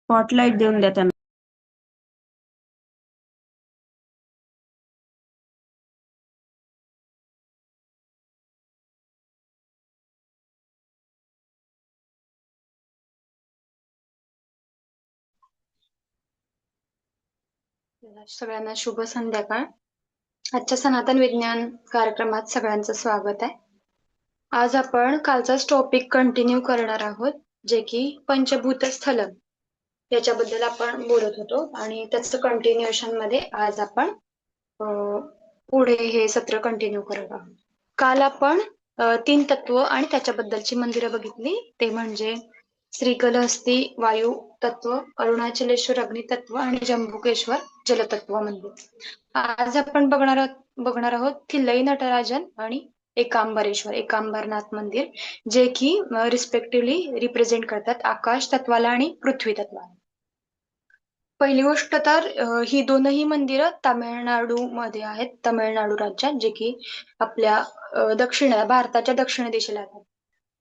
Spotlight देऊन द्या त्यांना. सगळ्यांना शुभ संध्याकाळ. आजच्या सनातन विज्ञान कार्यक्रमात सगळ्यांचं स्वागत आहे. आज आपण कालचाच टॉपिक कंटिन्यू करणार आहोत, जे की पंचभूत स्थलन याच्याबद्दल आपण बोलत होतो आणि त्याचं कंटिन्युएशन मध्ये आज आपण पुढे हे सत्र कंटिन्यू करत आहोत. काल आपण 3 तत्व आणि त्याच्याबद्दलची मंदिरं बघितली, ते म्हणजे श्रीकाళहस्ती वायू तत्व, अरुणाचलेश्वर अग्नि तत्व आणि जंबुकेश्वर जलतत्व मंदिर. आज आपण बघणार आहोत थिल्लई नटराजन आणि एकांबरनाथ मंदिर, जे की रिस्पेक्टिव्हली रिप्रेझेंट करतात आकाश तत्वाला आणि पृथ्वी तत्वाला. पहिली गोष्ट तर ही दोनही मंदिरं तामिळनाडू मध्ये आहेत, तामिळनाडू राज्यात, जे की आपल्या भारताच्या दक्षिण दिशेला आहेत.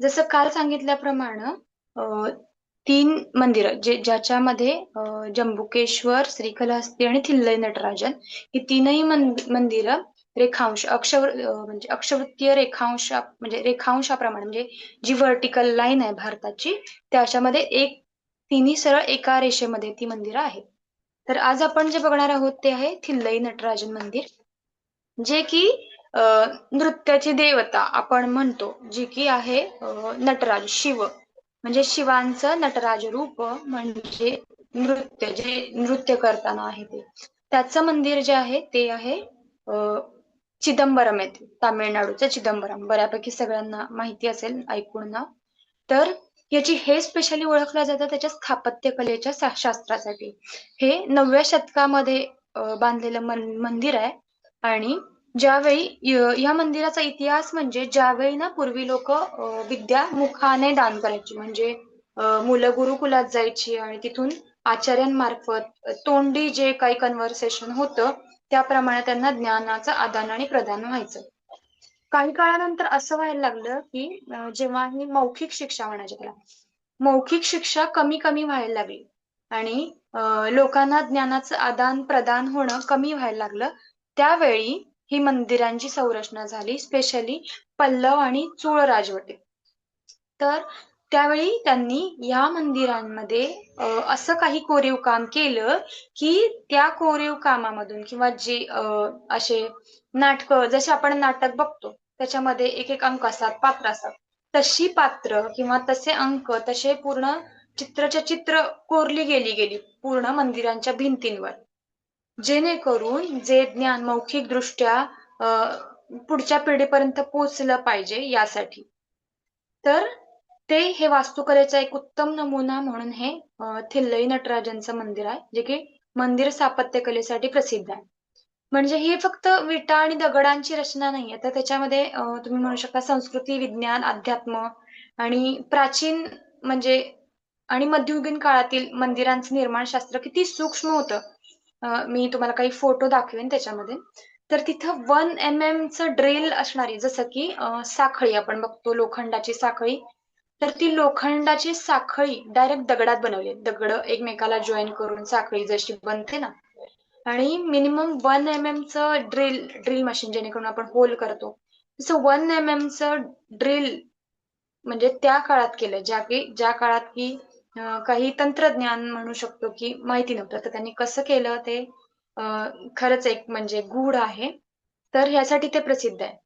जसं काल सांगितल्याप्रमाणे 3 मंदिरं ज्याच्यामध्ये जंबुकेश्वर, श्रीकाళहस्ती आणि थिल्लई नटराजन ही तीनही मंदिरं रेखांश म्हणजे अक्षवृत्तीय रेखांशाप्रमाणे म्हणजे जी व्हर्टिकल लाईन आहे भारताची, त्याच्यामध्ये तिन्ही सरळ एका रेषेमध्ये ती मंदिरं आहेत. तर आज आपण जे बघणार आहोत ते आहे थिल्लई नटराजन मंदिर, जे की नृत्याची देवता आपण म्हणतो, जी की आहे नटराज शिव, म्हणजे शिवांचं नटराज रूप म्हणजे जे नृत्य करताना आहे ते त्याचं मंदिर जे आहे ते आहे चिदंबरम येथे, तामिळनाडूचं चिदंबरम. बऱ्यापैकी सगळ्यांना माहिती असेल ऐकून ना. तर याची हे स्पेशली ओळखलं जातं त्याच्या स्थापत्य कलेच्या शास्त्रासाठी. हे 9व्या शतकामध्ये बांधलेलं मंदिर आहे. आणि ज्यावेळी या मंदिराचा इतिहास म्हणजे ज्यावेळी ना पूर्वी लोक विद्या मुखाने दान करायची, म्हणजे मुलं गुरुकुलात जायची आणि तिथून आचार्यांमार्फत तोंडी जे काही कन्व्हर्सेशन होतं त्याप्रमाणे त्यांना ज्ञानाचं आदान आणि प्रदान व्हायचं. काही काळानंतर असं व्हायला लागलं की जेव्हा ही मौखिक शिक्षा म्हणायची त्याला, मौखिक शिक्षा कमी कमी व्हायला लागली आणि लोकांना ज्ञानाचं आदान प्रदान होणं कमी व्हायला लागलं. त्यावेळी ही मंदिरांची संरचना झाली, स्पेशली पल्लव आणि चोळ राजवटीत. तर त्यावेळी त्यांनी या मंदिरांमध्ये असं काही कोरीव काम केलं की त्या कोरीव कामामधून किंवा जे असे नाटक, जसे आपण नाटक बघतो त्याच्यामध्ये एक एक अंक असतात, पात्र असतात, तशी पात्र किंवा तसे अंक, तसे पूर्ण चित्रच्या चित्र कोरली गेली पूर्ण मंदिरांच्या भिंतींवर, जेणेकरून जे ज्ञान मौखिक दृष्ट्या पुढच्या पिढीपर्यंत पोहोचलं पाहिजे यासाठी. तर हे वास्तुकलेचा एक उत्तम नमुना म्हणून हे थिल्लई नटराजनचं मंदिर आहे, जे की मंदिर स्थापत्य कलेसाठी प्रसिद्ध आहे. म्हणजे ही फक्त विटा आणि दगडांची रचना नाहीये, तर त्याच्यामध्ये तुम्ही म्हणू शकता संस्कृती, विज्ञान, अध्यात्म आणि प्राचीन म्हणजे आणि मध्ययुगीन काळातील मंदिरांचं निर्माणशास्त्र किती सूक्ष्म होतं. मी तुम्हाला काही फोटो दाखवेन त्याच्यामध्ये. तर तिथं 1 mm चं ड्रिल असणारी, जसं की साखळी आपण बघतो लोखंडाची साखळी, तर ती लोखंडाची साखळी डायरेक्ट दगडात बनवली, दगड एकमेकाला जॉईन करून साखळी जशी बनते ना. आणि मिनिमम 1 mm चं ड्रिल मशीन, जेणेकरून आपण होल करतो, तसं 1 mm चं ड्रिल म्हणजे त्या काळात केलं, ज्या काळात की काही तंत्रज्ञान म्हणू शकतो की माहिती नव्हतं. तर त्यांनी कसं केलं ते खरंच एक म्हणजे गूढ आहे. तर ह्यासाठी ते प्रसिद्ध आहे.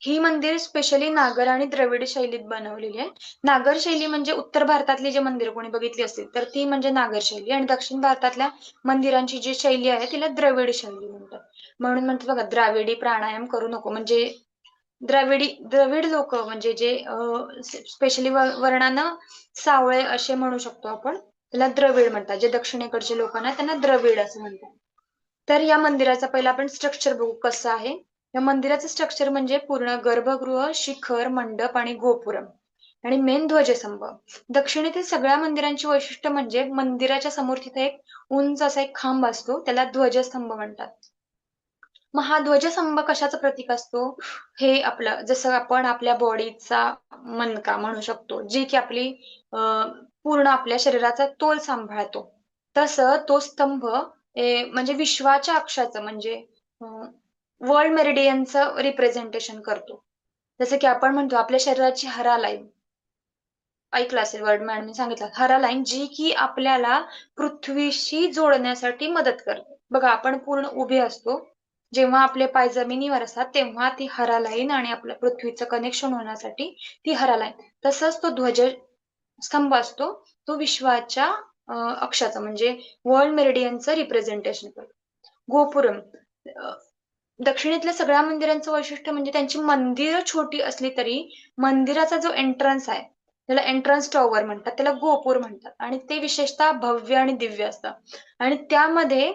ही मंदिर स्पेशली नागर आणि द्रविड शैलीत बनवलेली आहे. नागर शैली म्हणजे उत्तर भारतातली जे मंदिर कोणी बघितली असतील तर ती म्हणजे नागर शैली, आणि दक्षिण भारतातल्या मंदिरांची जी शैली आहे तिला द्रविड शैली म्हणतात. म्हणून म्हणतात बघा, द्राविडी प्राणायाम करू नको, म्हणजे द्रविड लोक म्हणजे जे स्पेशली वर्णानं सावळे असे म्हणू शकतो आपण, त्याला द्रविड म्हणतात. जे दक्षिणेकडचे लोक ना त्यांना द्रविड असं म्हणतात. तर या मंदिराचा पहिला आपण स्ट्रक्चर बघू कसं आहे. या मंदिराचं स्ट्रक्चर म्हणजे पूर्ण गर्भगृह, शिखर, मंडप आणि गोपुरम आणि मेन ध्वजस्तंभ. दक्षिणेतील सगळ्या मंदिरांची वैशिष्ट्य म्हणजे मंदिराच्या समोर तिथे एक उंच असा एक खांब असतो, त्याला ध्वजस्तंभ म्हणतात. मग हा ध्वजस्तंभ कशाचं प्रतीक असतो? हे आपलं जसं आपण आपल्या बॉडीचा मनका म्हणू शकतो, जी की आपली पूर्ण आपल्या शरीराचा तोल सांभाळतो. तसं तो स्तंभ म्हणजे विश्वाच्या अक्षाचं म्हणजे वर्ल्ड मेरिडियनचं रिप्रेझेंटेशन करतो. जसं की आपण म्हणतो आपल्या शरीराची हरा लाईन, ऐकलं असेल वर्ड मॅडमने सांगितलं, हरा लाईन जी की आपल्याला पृथ्वीशी जोडण्यासाठी मदत करते. बघा आपण पूर्ण उभे असतो, जेव्हा आपले पाय जमिनीवर असतात तेव्हा ती हरा लाईन आणि आपल्या पृथ्वीचं कनेक्शन होण्यासाठी ती हरा लाईन. तसंच तो ध्वज स्तंभ असतो, तो विश्वाच्या अक्षाचा म्हणजे वर्ल्ड मेरिडियनचं रिप्रेझेंटेशन करतो. गोपुरम दक्षिणेतल्या सगळ्या मंदिरांचं वैशिष्ट्य म्हणजे त्यांची मंदिरं छोटी असली तरी मंदिराचा जो एंट्रन्स आहे त्याला एंट्रन्स टॉवर म्हणतात, त्याला गोपुर म्हणतात आणि ते विशेषतः भव्य आणि दिव्य असतं. आणि त्यामध्ये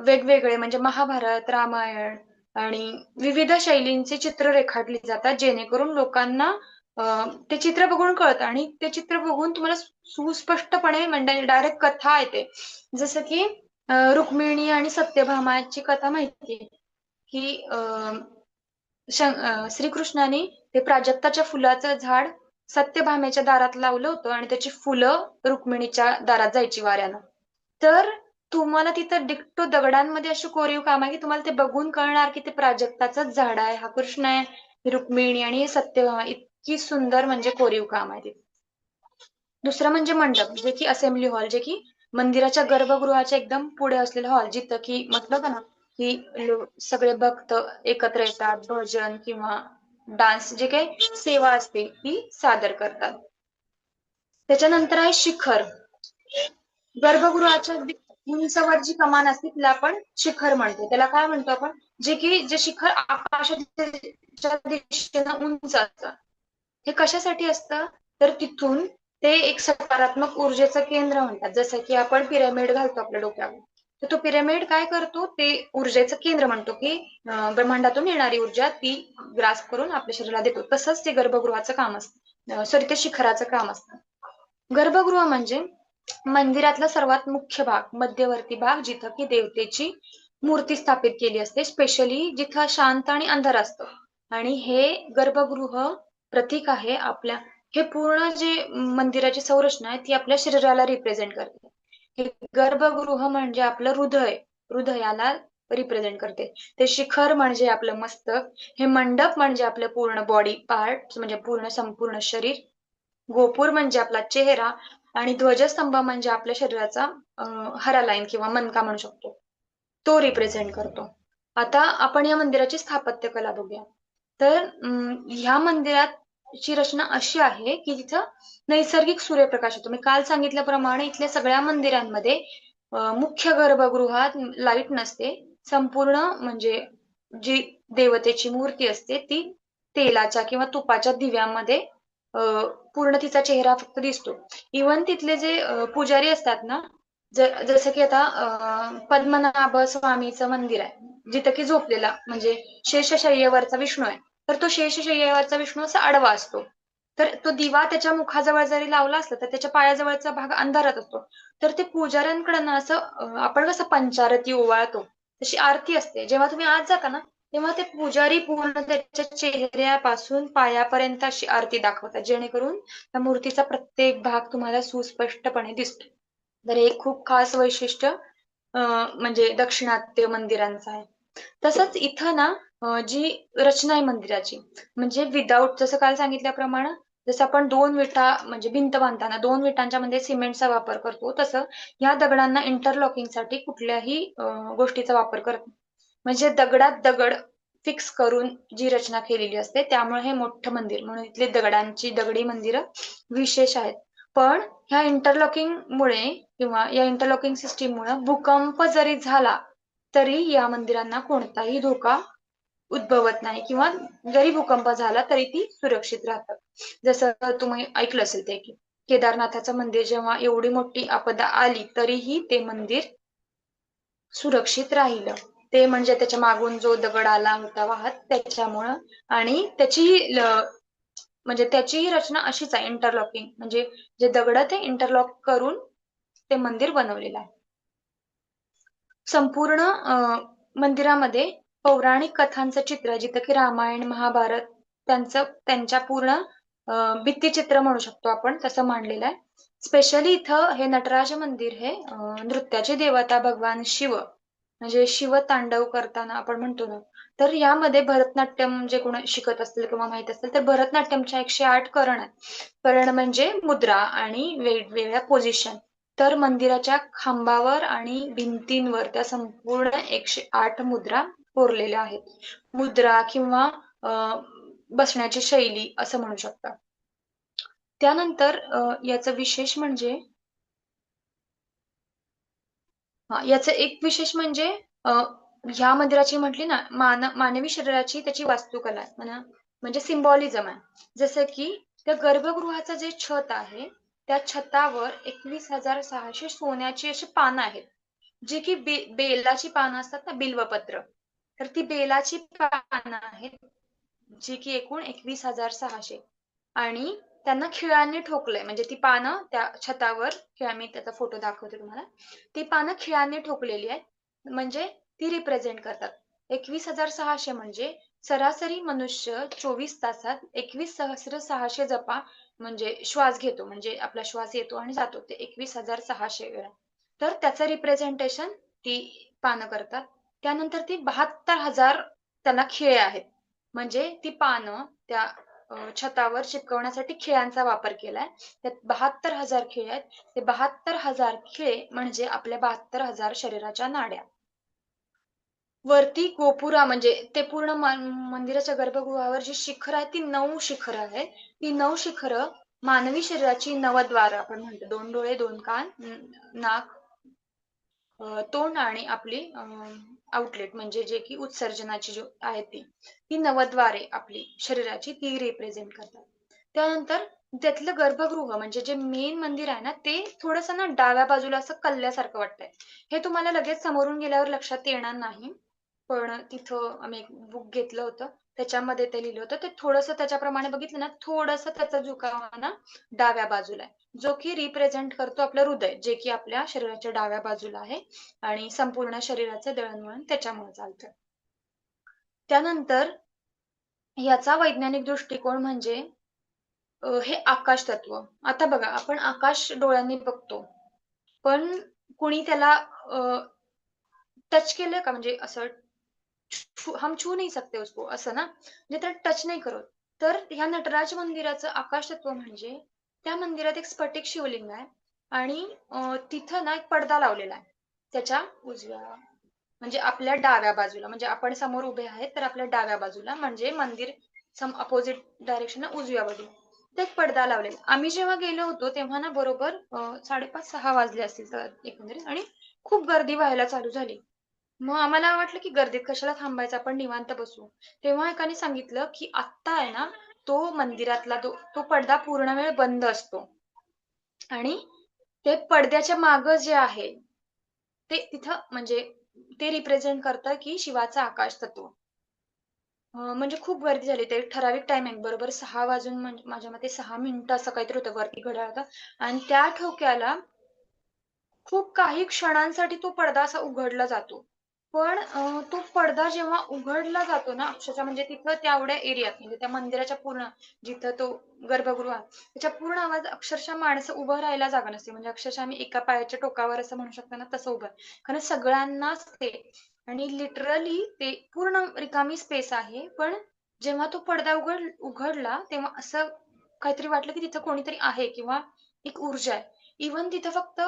वेगवेगळे म्हणजे महाभारत, रामायण आणि विविध शैलींचे चित्र रेखाटली जातात, जेणेकरून लोकांना ते चित्र बघून कळतं आणि ते चित्र बघून तुम्हाला सुस्पष्टपणे म्हणजे डायरेक्ट कथा येते. जसं की रुक्मिणी आणि सत्यभामाची कथा माहिती की श्रीकृष्णाने ते प्राजक्ताच्या फुलाचं झाड सत्यभामेच्या दारात लावलं होतं आणि त्याची फुलं रुक्मिणीच्या दारात जायची वाऱ्यानं. तर तुम्हाला तिथं डिक्टो दगडांमध्ये अशी कोरीव काम आहे की तुम्हाला ते बघून कळणार की ते प्राजक्ताचंच झाड आहे, हा कृष्ण आहे, ही रुक्मिणी आणि हे सत्यभामा. इतकी सुंदर म्हणजे कोरीव काम आहे तिथे. दुसरं म्हणजे मंडप, जे की असेंब्ली हॉल, जे की मंदिराच्या गर्भगृहाच्या एकदम पुढे असलेला हॉल, जिथं की म्हटलं का ना की सगळे भक्त एकत्र येतात, भजन किंवा डान्स जे काही सेवा असते ती सादर करतात. त्याच्यानंतर आहे शिखर. गर्भगृहाच्या उंचवर जी कमान असते तिला आपण शिखर म्हणतो. त्याला काय म्हणतो आपण, जे शिखर आकाशाच्या दिशेनं उंच असतं. हे कशासाठी असतं, तर तिथून ते एक सकारात्मक ऊर्जेचं केंद्र म्हणतात. जसं की आपण पिरॅमिड घालतो आपल्या डोक्यावर, तर तो पिरॅमिड काय करतो, ते ऊर्जेचं केंद्र म्हणतो की ब्रह्मांडातून येणारी ऊर्जा ती ग्रास करून आपल्या शरीराला देतो. तसंच ते गर्भगृहाचं काम असतं, सॉरी ते शिखराचं काम असतं. गर्भगृह म्हणजे मंदिरातला सर्वात मुख्य भाग, मध्यवर्ती भाग, जिथं की देवतेची मूर्ती स्थापित केली असते, स्पेशली जिथं शांत आणि अंधार असतं. आणि हे गर्भगृह प्रतीक आहे आपल्या, हे पूर्ण जे मंदिराची संरचना आहे ती आपल्या शरीराला रिप्रेझेंट करते. हे गर्भगृह म्हणजे आपलं हृदयाला रिप्रेझेंट करते. ते शिखर म्हणजे आपलं मस्तक, हे मंडप म्हणजे आपलं पूर्ण बॉडी पार्ट म्हणजे संपूर्ण शरीर, गोपुर म्हणजे आपला चेहरा आणि ध्वजस्तंभ म्हणजे आपल्या शरीराचा हरा लाईन किंवा मनका म्हणू शकतो, तो रिप्रेझेंट करतो. आता आपण या मंदिराची स्थापत्य कला बघूया. तर ह्या मंदिराची रचना अशी आहे की तिथं नैसर्गिक सूर्यप्रकाश येतो. मी काल सांगितल्याप्रमाणे इथल्या सगळ्या मंदिरांमध्ये मुख्य गर्भगृहात लाईट नसते. संपूर्ण म्हणजे जी देवतेची मूर्ती असते ती तेलाच्या किंवा तुपाच्या दिव्यामध्ये पूर्ण तिचा चेहरा फक्त दिसतो. इवन तिथले जे पुजारी असतात ना, जसं की आता पद्मनाभ स्वामीचं मंदिर आहे, जिथं की झोपलेला म्हणजे शेषशय्येवरचा विष्णू आहे, तर तो शेषशय्येवरचा विष्णू असा आडवा असतो. तर तो दिवा त्याच्या मुखाजवळ जरी लावला असला तर त्याच्या पायाजवळचा भाग अंधारात असतो. तर ते पुजाऱ्यांकडनं असं आपण कसं पंचारती ओवाळतो तशी आरती असते. जेव्हा तुम्ही आत जाता ना तेव्हा ते पुजारी पूर्ण त्याच्या चेहऱ्यापासून पायापर्यंत अशी आरती दाखवतात, जेणेकरून त्या मूर्तीचा प्रत्येक भाग तुम्हाला सुस्पष्टपणे दिसतो. तर हे खूप खास वैशिष्ट्य म्हणजे दक्षिणात्य मंदिरांचं आहे. तसंच इथं ना जी रचना आहे मंदिराची म्हणजे विदाऊट, जसं काल सांगितल्याप्रमाणे जसं आपण दोन विटा म्हणजे भिंत बांधताना दोन विटांच्या मध्ये सिमेंटचा वापर करतो, तसं या दगडांना इंटरलॉकिंगसाठी कुठल्याही गोष्टीचा वापर करत नाही. म्हणजे दगडात दगड फिक्स करून जी रचना केलेली असते, त्यामुळे हे मोठं मंदिर म्हणून इथली दगडी मंदिरं विशेष आहेत. पण ह्या इंटरलॉकिंगमुळे किंवा या इंटरलॉकिंग सिस्टीममुळे भूकंप जरी झाला तरी या मंदिरांना कोणताही धोका उद्भवत नाही किंवा जरी भूकंप झाला तरी ती सुरक्षित राहतात. जसं तुम्ही ऐकलं असेल ते की केदारनाथाचं मंदिर जेव्हा एवढी मोठी आपदा आली तरीही ते मंदिर सुरक्षित राहिलं. ते म्हणजे त्याच्या मागून जो दगड आला होता वाहत त्याच्यामुळं. आणि त्याचीही रचना अशीच आहे, इंटरलॉकिंग म्हणजे जे दगड ते इंटरलॉक करून ते मंदिर बनवलेलं आहे. संपूर्ण मंदिरामध्ये पौराणिक कथांचं चित्र, जिथं की रामायण महाभारत त्यांच्या पूर्ण भित्तिचित्र म्हणू शकतो आपण तसं मांडलेलं आहे. स्पेशली इथं हे नटराज मंदिर हे नृत्याची देवता भगवान शिव म्हणजे शिव तांडव करताना आपण म्हणतो ना, तर यामध्ये भरतनाट्यम जे कोण शिकत असतील किंवा माहित असेल तर भरतनाट्यमच्या 108 करण आहेत. करण म्हणजे मुद्रा आणि वेगवेगळ्या पोझिशन. तर मंदिराच्या खांबावर आणि भिंतींवर त्या संपूर्ण 108 मुद्रा कोरलेल्या आहेत. मुद्रा किंवा बसण्याची शैली असं म्हणू शकता. त्यानंतर याचं विशेष म्हणजे याचं एक विशेष म्हणजे ह्या मंदिराची म्हटली ना मानवी शरीराची त्याची वास्तुकला आहे म्हणा म्हणजे सिम्बॉलिझम आहे. जसं की त्या गर्भगृहाचं जे छत आहे त्या छतावर 21,600 सोन्याची अशी पानं आहेत. जी की बेलाची पानं असतात ना बिल्वपत्र. तर ती बेलाची पानं आहेत जी की एकूण 21,600 आणि त्यांना खिळ्यांनी ठोकलंय म्हणजे ती पानं त्या छतावर किंवा मी त्याचा फोटो दाखवते तुम्हाला. ती पानं खिळ्यांनी ठोकलेली आहेत म्हणजे ती रिप्रेझेंट करतात. 21,600 म्हणजे सरासरी मनुष्य 24 तासात 21,600 जपा म्हणजे श्वास घेतो म्हणजे आपला श्वास येतो आणि जातो ते 21,600 वेळा. तर त्याचं रिप्रेझेंटेशन ती पानं करतात. त्यानंतर ती 72,000 त्यांना खिळे आहेत. म्हणजे ती पानं त्या छतावर चिकटवण्यासाठी खिळ्यांचा वापर केलाय. त्यात 72,000 खिळे आहेत. ते 72,000 खिळे म्हणजे आपल्या 72,000 शरीराच्या नाड्या. वरती गोपुरा म्हणजे ते पूर्ण मंदिराच्या गर्भगृहावर जी शिखर आहेत ती 9 शिखरं आहेत. ती 9 शिखरं मानवी शरीराची नवद्वार आपण म्हणतो. 2 डोळे, 2 कान, नाक, तोंड आणि आपली आउटलेट म्हणजे जे की उत्सर्जनाची जी आहे ती नवद्वारे आपली शरीराची ती रिप्रेझेंट करतात. त्यानंतर त्यातलं गर्भगृह म्हणजे जे मेन मंदिर आहे ना ते थोडंसं ना डाव्या बाजूला असं कल्ल्यासारखं वाटतंय. हे तुम्हाला लगेच समोरून गेल्यावर लक्षात येणार नाही. पण तिथं आम्ही एक बुक घेतलं होतं. त्याच्यामध्ये ते लिहिलं होतं. ते थोडंसं त्याच्याप्रमाणे बघितलं ना थोडंसं त्याचा झुकाव ना डाव्या बाजूला आहे. जो की रिप्रेझेंट करतो आपलं हृदय जे की आपल्या शरीराच्या डाव्या बाजूला आहे आणि संपूर्ण शरीराचं दळणवळण त्याच्यामुळे चालतं. त्यानंतर याचा वैज्ञानिक दृष्टिकोन म्हणजे हे आकाश तत्व. आता बघा आपण आकाश डोळ्यांनी बघतो. पण कुणी त्याला टच केलं का म्हणजे असं हम छू नहीं सकते उसको असं ना म्हणजे त्याला टच नाही करत. तर ह्या नटराज मंदिराचं आकाश तत्व म्हणजे त्या मंदिरात एक स्फटिक शिवलिंग आहे आणि तिथं ना एक पडदा लावलेला आहे. त्याच्या उजव्या म्हणजे आपल्या डाव्या बाजूला म्हणजे आपण समोर उभे आहेत तर आपल्या डाव्या बाजूला म्हणजे मंदिर अपोजिट डायरेक्शन उजव्या बाजूला ते एक पडदा लावलेला. आम्ही जेव्हा गेलो होतो तेव्हा ना बरोबर 5:30-6 वाजले असतील तर एकंदरीत आणि खूप गर्दी व्हायला चालू झाली. मग आम्हाला वाटलं की गर्दीत कशाला थांबायचं आपण निवांत बसू. तेव्हा एकाने सांगितलं की आत्ता आहे ना तो मंदिरातला तो पडदा पूर्ण वेळ बंद असतो आणि ते पडद्याच्या माग जे आहे ते तिथं म्हणजे ते रिप्रेझेंट करतं की शिवाचं आकाश तत्व. म्हणजे खूप गर्दी झाली. ते ठराविक टायमिंग बरोबर 6 वाजून म्हणजे माझ्या मते 6 मिनिटं असं काहीतरी होतं वरती घड्याळात आणि त्या ठोक्याला खूप काही क्षणांसाठी तो पडदा असा उघडला जातो. पण तो पडदा जेव्हा उघडला जातो ना अक्षरशः म्हणजे तिथं तेवढ्या एरियात म्हणजे त्या मंदिराच्या पूर्ण जिथं तो गर्भगृह आहे त्याच्या पूर्ण आवाज अक्षरशः माणसं उभं राहायला जागा नसते. म्हणजे अक्षरशः आम्ही एका पायाच्या टोकावर असं म्हणू शकतो ना तसं उभं. कारण सगळ्यांनाच ते आणि लिटरली ते पूर्ण रिकामी स्पेस आहे. पण जेव्हा तो पडदा उघडला तेव्हा असं काहीतरी वाटलं की तिथं कोणीतरी आहे किंवा एक ऊर्जा आहे. इव्हन तिथं फक्त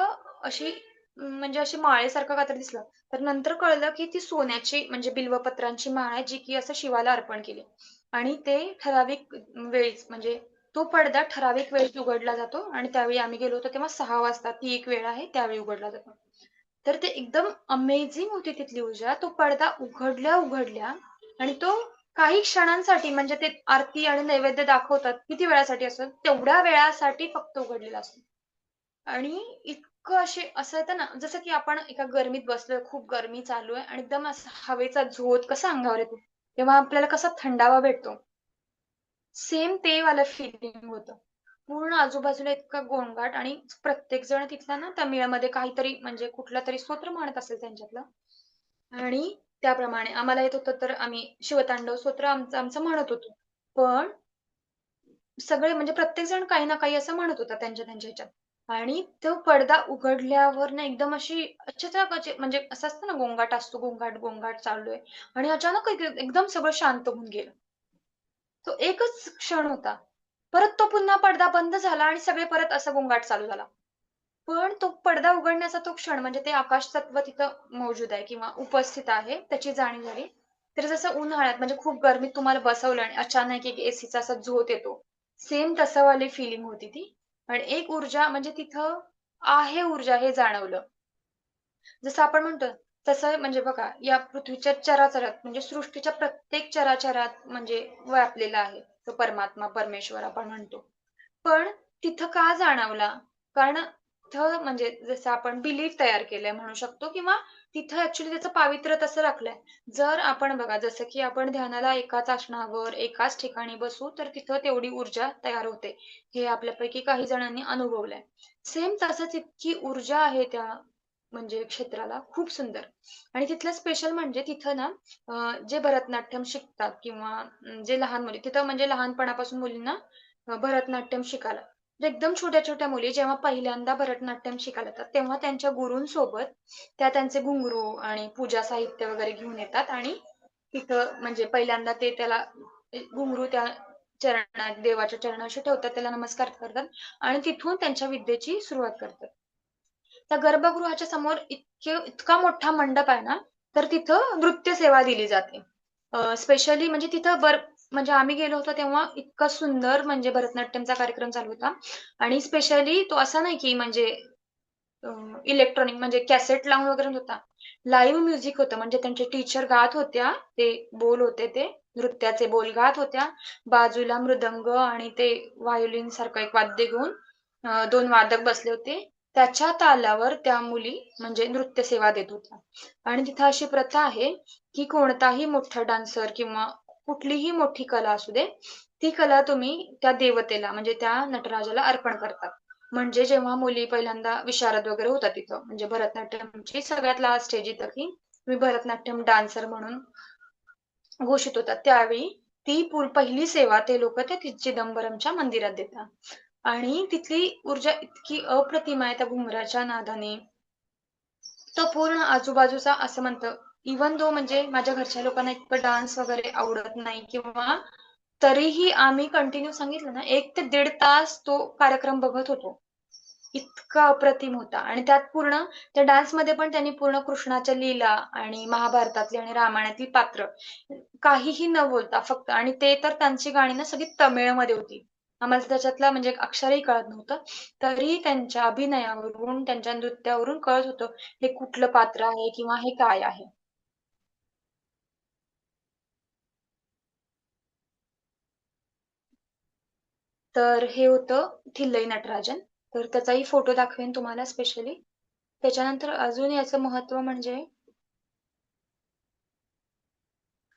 अशी म्हणजे अशी माळेसारखं काहीतरी दिसलं. तर नंतर कळलं की ती सोन्याची म्हणजे बिल्वपत्रांची माळ आहे जी की असं शिवाला अर्पण केली आणि ते ठराविक वेळीच म्हणजे तो पडदा ठराविक वेळेस उघडला जातो आणि त्यावेळी आम्ही गेलो होतो तेव्हा 6 वाजता ती एक वेळ आहे त्यावेळी उघडला जातो. तर ते एकदम अमेझिंग होती तिथली ऊर्जा. तो पडदा उघडल्या आणि तो काही क्षणांसाठी म्हणजे ते आरती आणि नैवेद्य दाखवतात किती वेळासाठी असतो तेवढ्या वेळासाठी फक्त उघडलेला असतो. आणि इतकं असं येतं ना जसं की आपण एका गरमीत बसलोय खूप गरमी चालू आहे आणि एकदम असं हवेचा झोत कसा अंगावर येतो तेव्हा आपल्याला कसा थंडावा भेटतो सेम ते वालं फिलिंग होतं. पूर्ण आजूबाजूला इतका गोंगाट आणि प्रत्येक जण तिथला ना तमिळमध्ये काहीतरी म्हणजे कुठलं तरी स्तोत्र म्हणत असेल त्यांच्यातलं आणि त्याप्रमाणे आम्हाला येत होतं तर आम्ही शिवतांडव स्तोत्र आमचं आमचं म्हणत होतो. पण सगळे म्हणजे प्रत्येक जण काही ना काही असं म्हणत होता त्यांच्या त्यांच्या ह्याच्यात आणि तो पडदा उघडल्यावर ना एकदम अशी अचानक म्हणजे असं असतं ना, गोंगाट असतो, गोंगाट गोंगाट चालू आहे आणि अचानक एकदम सगळं शांत होऊन गेलं. तो एकच क्षण होता. परत तो पुन्हा पडदा बंद झाला आणि सगळे परत असा गोंगाट चालू झाला. पण तो पडदा उघडण्याचा तो क्षण म्हणजे ते आकाश तत्व तिथं मौजूद आहे किंवा उपस्थित आहे, त्याची जाणीव झाली. तर जसं उन्हाळ्यात म्हणजे खूप गरमीत तुम्हाला बसवलं आणि अचानक एक एसीचा असा झोत येतो. सेम तसं वाली फीलिंग होती ती. आणि एक ऊर्जा म्हणजे तिथं आहे ऊर्जा हे जाणवलं. जसं आपण म्हणतो तसं म्हणजे बघा या पृथ्वीच्या चराचरात म्हणजे सृष्टीच्या प्रत्येक चराचरात म्हणजे व्यापलेला आहे. तो परमात्मा, परमेश्वर आपण म्हणतो. पण तिथं का जाणवला? कारण तिथं म्हणजे जसं आपण बिलीफ तयार केलंय म्हणू शकतो किंवा तिथं ॲक्चुअली त्याचं पावित्र्य तसं राखलंय. जर आपण बघा जसं की आपण ध्यानाला एकाच आसनावर, एकाच ठिकाणी बसू तर तिथं तेवढी ऊर्जा तयार होते. हे आपल्यापैकी काही जणांनी अनुभवलंय. सेम तसंच इतकी ऊर्जा आहे त्या म्हणजे क्षेत्राला खूप सुंदर. आणि तिथलं स्पेशल म्हणजे तिथं ना जे भरतनाट्यम शिकतात किंवा जे लहान मुली तिथं म्हणजे लहानपणापासून मुलींना भरतनाट्यम शिकायला. म्हणजे एकदम छोट्या-छोट्या मुली जेव्हा पहिल्यांदा भरतनाट्यम शिकायला येतात, तेव्हा त्यांच्या गुरूंसोबत त्या त्यांचे घुंगरू आणि पूजा साहित्य वगैरे घेऊन येतात आणि तिथं म्हणजे पहिल्यांदा ते त्याला घुंगरू त्या चरणात, देवाच्या चरणाशी ठेवतात, त्याला नमस्कार करतात आणि तिथून त्यांच्या विद्येची सुरुवात करतात. त्या गर्भगृहाच्या समोर इतका मोठा मंडप आहे ना, तर तिथं नृत्य सेवा दिली जाते. स्पेशली म्हणजे तिथं म्हणजे आम्ही गेलो होतो तेव्हा इतका सुंदर म्हणजे भरतनाट्यमचा कार्यक्रम चालू होता आणि स्पेशली तो असा नाही की म्हणजे इलेक्ट्रॉनिक म्हणजे कॅसेट लावून वगैरे नव्हता. लाईव्ह म्युझिक होतं म्हणजे त्यांचे टीचर गात होत्या, ते बोल होते ते नृत्याचे बोल गात होत्या. बाजूला मृदंग आणि ते व्हायोलिन सारखं एक वाद्य घेऊन 2 वादक बसले होते. त्याच्या तालावर त्या मुली म्हणजे नृत्य सेवा देत होत्या. आणि तिथं अशी प्रथा आहे, की कोणताही मोठा डान्सर किंवा कुठलीही मोठी कला असू दे, ती कला तुम्ही त्या देवतेला म्हणजे त्या नटराजाला अर्पण करतात. म्हणजे जेव्हा मुली पहिल्यांदा विशारद वगैरे होतात तिथं म्हणजे भरतनाट्यमची सगळ्यात लास्ट स्टेज येतं, की तुम्ही भरतनाट्यम डान्सर म्हणून घोषित होतात. त्यावेळी ती पहिली सेवा ते लोकं त्या चिदंबरमच्या मंदिरात देतात. आणि तिथली ऊर्जा इतकी अप्रतिम आहे त्या घुंगराच्या नादाने. तो पूर्ण आजूबाजूचा असं म्हणतं इव्हन दो म्हणजे माझ्या घरच्या लोकांना इतकं डान्स वगैरे आवडत नाही किंवा तरीही आम्ही कंटिन्यू सांगितलं ना 1 ते 1.5 तास तो कार्यक्रम बघत होतो. इतका अप्रतिम होता आणि त्यात पूर्ण त्या डान्समध्ये पण त्यांनी पूर्ण कृष्णाच्या लीला आणि महाभारतातली आणि रामायणातली पात्र काहीही न बोलता फक्त आणि ते तर त्यांची गाणी ना सगळी तमिळमध्ये होती. आम्हाला त्याच्यातलं म्हणजे एक अक्षरही कळत नव्हतं. तरी त्यांच्या अभिनयावरून, त्यांच्या नृत्यावरून कळत होतं, हे कुठलं पात्र आहे किंवा हे काय आहे. तर हे होतं थिल्लई नटराजन. तर त्याचाही फोटो दाखवेन तुम्हाला स्पेशली. त्याच्यानंतर अजून याचं महत्त्व म्हणजे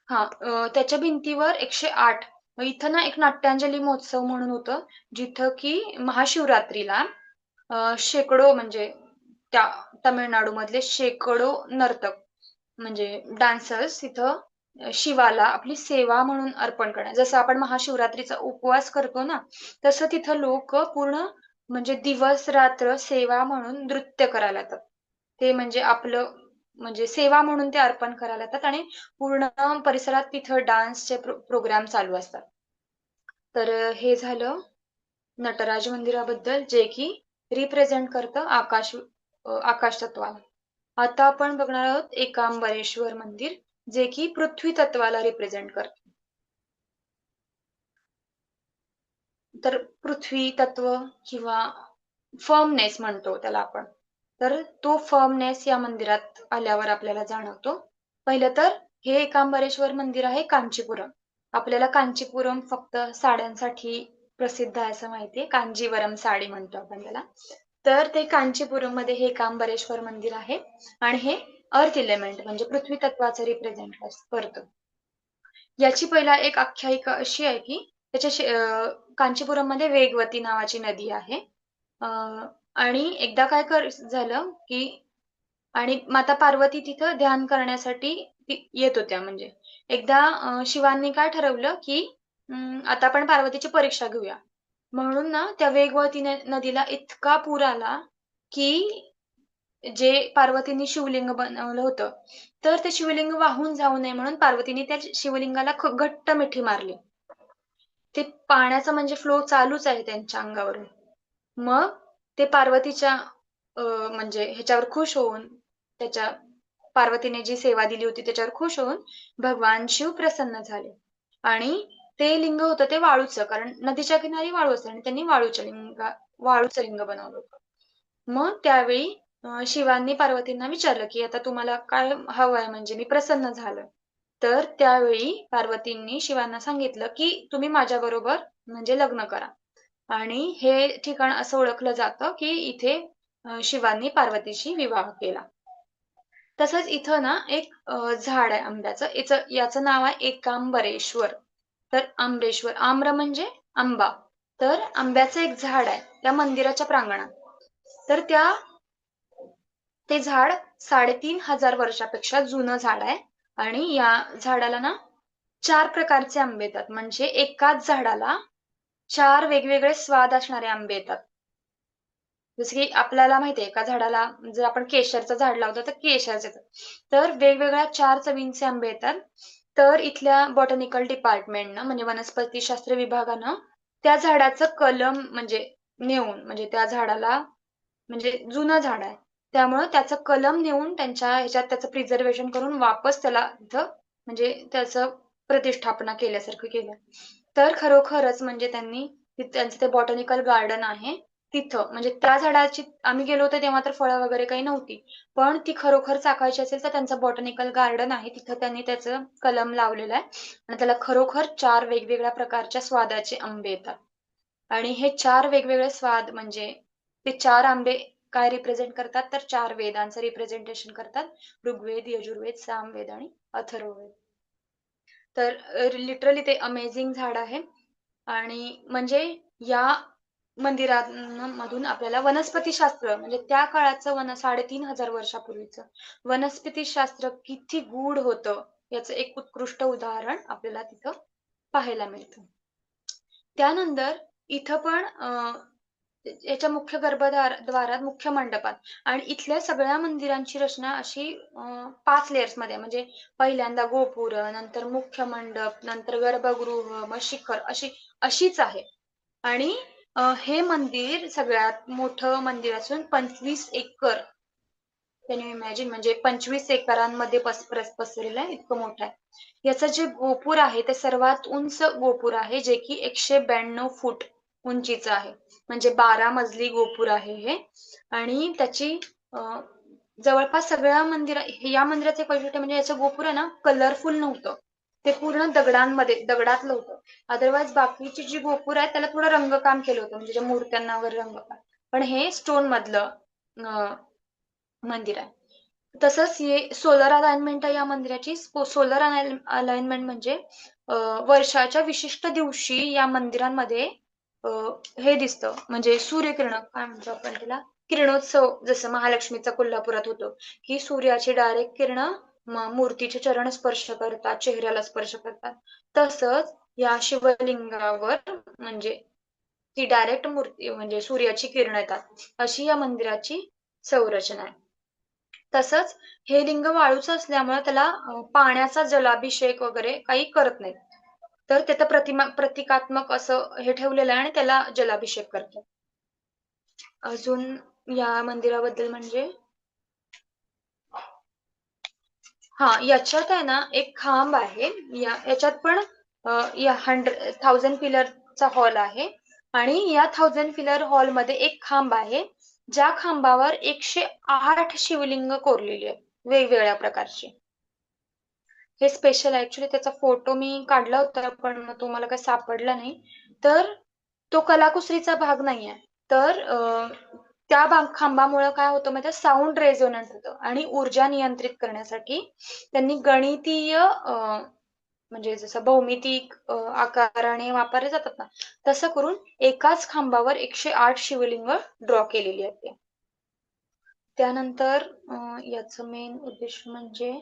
हां, त्याच्या भिंतीवर 108 मग इथं ना एक नाट्याञ्जली महोत्सव म्हणून होतं, जिथं की महाशिवरात्रीला शेकडो म्हणजे त्या तामिळनाडूमधले शेकडो नर्तक म्हणजे डान्सर्स तिथं शिवाला आपली सेवा म्हणून अर्पण करणार. जसं आपण महाशिवरात्रीचा उपवास करतो ना, तसं तिथं लोकं पूर्ण म्हणजे दिवस-रात्र सेवा म्हणून नृत्य करायला येतात. ते म्हणजे आपलं म्हणजे सेवा म्हणून ते अर्पण करायला येतात आणि पूर्ण परिसरात तिथं डान्सचे प्रोग्राम चालू असतात. तर हे झालं नटराज मंदिराबद्दल जे की रिप्रेझेंट करतं आकाश तत्वाला. आता आपण बघणार आहोत एकांबरेश्वर मंदिर जे की पृथ्वी तत्वाला रिप्रेझेंट करतं. तर पृथ्वी तत्व किंवा फर्मनेस म्हणतो त्याला आपण. तर तो फर्मनेस या मंदिरात आल्यावर आपल्याला जाणवतो. पहिलं तर हे एकांबरेश्वर मंदिर आहे कांचीपुरम. आपल्याला कांचीपुरम फक्त साड्यांसाठी प्रसिद्ध आहे असं माहिती आहे. कांजीवरम साडी म्हणतो आपण त्याला. तर ते कांचीपुरममध्ये हे एकांबरेश्वर मंदिर आहे आणि हे अर्थ एलिमेंट म्हणजे पृथ्वी तत्वाचं रिप्रेझेंट करतं. याची पहिला एक आख्यायिका अशी आहे की कांचीपुरममध्ये वेगवती नावाची नदी आहे. अ, आणि एकदा झालं की आणि माता पार्वती तिथं ध्यान करण्यासाठी येत होत्या म्हणजे. एकदा शिवांनी काय ठरवलं की आता आपण पार्वतीची परीक्षा घेऊया. म्हणून ना त्या वेगवती नदीला इतका पूर आला की जे पार्वतींनी शिवलिंग बनवलं होतं, तर ते शिवलिंग वाहून जाऊ नये म्हणून पार्वतीने त्या शिवलिंगाला घट्ट मिठी मारली. ते पाण्याचा म्हणजे फ्लो चालूच आहे त्यांच्या अंगावरून. मग ते पार्वतीच्या म्हणजे ह्याच्यावर खुश होऊन, त्याच्या पार्वतीने जी सेवा दिली होती त्याच्यावर खुश होऊन भगवान शिव प्रसन्न झाले. आणि ते लिंग होतं ते वाळूचं, कारण नदीच्या किनारी वाळू असते आणि त्यांनी वाळूचं लिंग बनवलं होतं. मग त्यावेळी शिवांनी पार्वतींना विचारलं, की आता तुम्हाला काय हवंय म्हणजे मी प्रसन्न झालं. तर त्यावेळी पार्वतींनी शिवांना सांगितलं, की तुम्ही माझ्याबरोबर म्हणजे लग्न करा. आणि हे ठिकाण असं ओळखलं जातं, की इथे शिवांनी पार्वतीशी विवाह केला. तसंच इथं ना एक झाड आहे आंब्याचं. याचं नाव आहे एकांबरेश्वर. तर आंबेश्वर, आम्र म्हणजे आंबा. तर आंब्याचं एक झाड आहे त्या मंदिराच्या प्रांगणात. तर ते झाड 3,500 वर्षापेक्षा जुनं झाड आहे. आणि या झाडाला ना 4 प्रकारचे आंबे येतात. म्हणजे एकाच झाडाला 4 वेगवेगळे स्वाद असणारे आंबे येतात. जसं की आपल्याला माहितीये एका झाडाला जर आपण केशरचं झाड लावतो तर केशरच येतं. तर वेगवेगळ्या 4 चवींचे आंबे येतात. तर इथल्या बॉटॅनिकल डिपार्टमेंटनं म्हणजे वनस्पतीशास्त्र विभागानं त्या झाडाचं कलम म्हणजे नेऊन म्हणजे त्या झाडाला म्हणजे जुनं झाड आहे. त्यामुळं त्याचं कलम नेऊन त्यांच्या ह्याच्यात त्याचं प्रिझर्वेशन करून वापस त्याला इथं म्हणजे त्याचं प्रतिष्ठापना केल्यासारखं केलं. तर खरोखरच म्हणजे त्यांचं ते बॉटॅनिकल गार्डन आहे. तिथं म्हणजे त्या झाडाची आम्ही गेलो होतो तेव्हा तर फळं वगैरे काही नव्हती. पण ती खरोखर चाखायची असेल तर त्यांचं बॉटॅनिकल गार्डन आहे. तिथं त्यांनी त्याचं कलम लावलेलं आहे आणि त्याला खरोखर 4 वेगवेगळ्या प्रकारच्या स्वादाचे आंबे येतात. आणि हे 4 वेगवेगळे स्वाद म्हणजे ते 4 आंबे काय रिप्रेझेंट करतात तर 4 वेदांचं रिप्रेझेंटेशन करतात. ऋग्वेद, यजुर्वेद, सामवेद आणि अथर्ववेद. तर लिटरली ते अमेझिंग झाड आहे. आणि म्हणजे या मंदिरांमधून आपल्याला वनस्पतीशास्त्र म्हणजे त्या काळाचं 3,500 वर्षापूर्वीचं वनस्पतीशास्त्र किती गूढ होतं याचं एक उत्कृष्ट उदाहरण आपल्याला तिथं पाहायला मिळतं. त्यानंतर इथं पण याच्या मुख्य द्वारात मुख्य मंडपात आणि इथल्या सगळ्या मंदिरांची रचना अशी 5 लेयर्स मध्ये म्हणजे पहिल्यांदा गोपुर, नंतर मुख्य मंडप, नंतर गर्भगृह, मग शिखर अशीच आहे. आणि हे मंदिर सगळ्यात मोठं मंदिर असून 25 एकर कॅन यू इमॅजिन म्हणजे 25 एकरांमध्ये पसरलेलं आहे, इतकं मोठं आहे. याचं जे गोपुर आहे ते सर्वात उंच गोपुर आहे जे की 192 फूट उंचीचं आहे. म्हणजे 12 मजली गोपुर आहे हे. आणि त्याची जवळपास सगळ्या या मंदिराचं एक वैशिष्ट्य म्हणजे याचं गोपुर आहे ना कलरफुल नव्हतं. ते पूर्ण दगडातलं होतं. अदरवाईज बाकीची जी गोपुर आहे त्याला थोडं रंगकाम केलं होतं म्हणजे ज्या मूर्त्यांना वगैरे रंगकाम. पण हे स्टोन मधलं मंदिर आहे. तसंच हे सोलर अलाइनमेंट आहे या मंदिराची. सोलर अलाइनमेंट म्हणजे वर्षाच्या विशिष्ट दिवशी या मंदिरांमध्ये हे दिसतं म्हणजे सूर्यकिरण काय म्हणतो आपण त्याला किरणोत्सव जसं महालक्ष्मीचा कोल्हापुरात होतो की सूर्याची डायरेक्ट किरण मूर्तीचे चरण स्पर्श करतात, चेहऱ्याला स्पर्श करतात. तसंच या शिवलिंगावर म्हणजे ती डायरेक्ट मूर्ती म्हणजे सूर्याची किरण येतात अशी या मंदिराची संरचना आहे. तसंच हे लिंग वाळूचं असल्यामुळे त्याला पाण्याचा जलाभिषेक वगैरे काही करत नाहीत. तर तिथं प्रतिकात्मक असं हे ठेवलेलं आहे आणि त्याला जलाभिषेक करतात. अजून या मंदिराबद्दल म्हणजे याच्यात आहे ना एक खांब आहे. याच्यात पण या 1,000 पिलरचा हॉल आहे आणि या 1,000 पिलर हॉल मध्ये एक खांब आहे ज्या खांबावर 108 शिवलिंग कोरलेली आहेत वेगवेगळ्या प्रकारची. हे स्पेशल ऍक्च्युली त्याचा फोटो मी काढला होता पण मग तो मला काही सापडला नाही. तर तो कलाकुसरीचा भाग नाहीये. तर त्या खांबामुळे काय होतं माहिती साऊंड रेझोनंट होतं आणि ऊर्जा नियंत्रित करण्यासाठी त्यांनी गणितीय म्हणजे जसं भौमितिक आकाराने वापरले जातात ना तसं करून एकाच खांबावर 108 शिवलिंग ड्रॉ केलेली आहेत. त्यानंतर याचं मेन उद्देश म्हणजे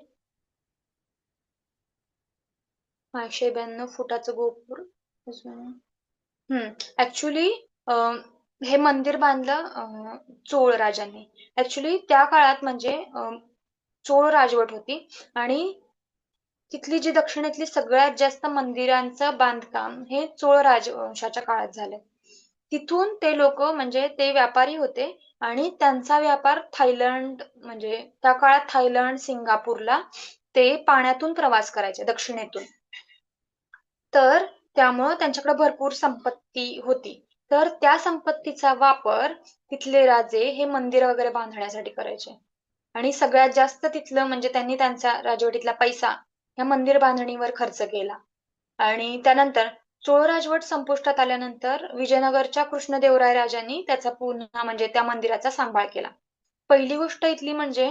192 फुटाचं गोपुर अजून ऍक्च्युली हे मंदिर बांधलं चोळ राजांनी. ऍक्च्युली त्या काळात म्हणजे चोळ राजवट होती आणि तिथली जी दक्षिणेतली सगळ्यात जास्त मंदिरांचं बांधकाम हे चोळ राजवंशाच्या काळात झालं. तिथून ते लोक म्हणजे ते व्यापारी होते आणि त्यांचा व्यापार थायलंड म्हणजे त्या काळात थायलंड, सिंगापूरला ते पाण्यातून प्रवास करायचे दक्षिणेतून. तर त्यामुळं त्यांच्याकडे भरपूर संपत्ती होती. तर त्या संपत्तीचा वापर तिथले राजे हे मंदिर वगैरे बांधण्यासाठी करायचे. आणि सगळ्यात जास्त तिथलं म्हणजे त्यांनी त्यांचा राजवटीतला पैसा या मंदिर बांधणीवर खर्च केला. आणि त्यानंतर चोळ राजवट संपुष्टात आल्यानंतर विजयनगरच्या कृष्णदेवराय राजांनी त्याचा पुन्हा म्हणजे त्या मंदिराचा सांभाळ केला. पहिली गोष्ट इथली म्हणजे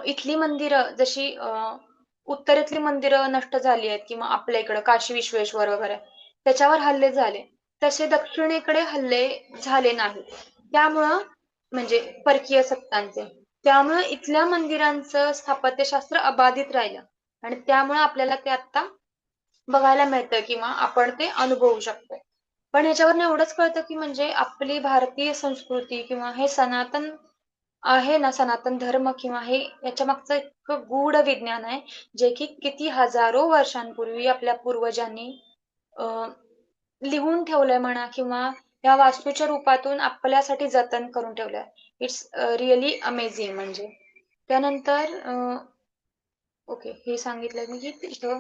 इथली मंदिरं जशी उत्तरेतली मंदिरं नष्ट झाली आहेत किंवा आपल्या इकडं काशी विश्वेश्वर वगैरे त्याच्यावर हल्ले झाले, तसे दक्षिणेकडे हल्ले झाले नाहीत. त्यामुळं म्हणजे परकीय सत्तांचे त्यामुळे इथल्या मंदिरांचं स्थापत्यशास्त्र अबाधित राहिलं आणि त्यामुळे आपल्याला ते आता बघायला मिळतं किंवा आपण ते अनुभवू शकतो. पण ह्याच्यावरनं एवढंच कळतं की म्हणजे आपली भारतीय संस्कृती किंवा हे सनातन आहे ना, सनातन धर्म किंवा हे याच्या मागचं एक गूढ विज्ञान आहे, जे की किती हजारो वर्षांपूर्वी आपल्या पूर्वजांनी अं, लिहून ठेवलंय म्हणा किंवा या वास्तूच्या रूपातून आपल्यासाठी जतन करून ठेवलंय. इट्स रिअली अमेझिंग म्हणजे. त्यानंतर ओके हे सांगितलं मी की तिथं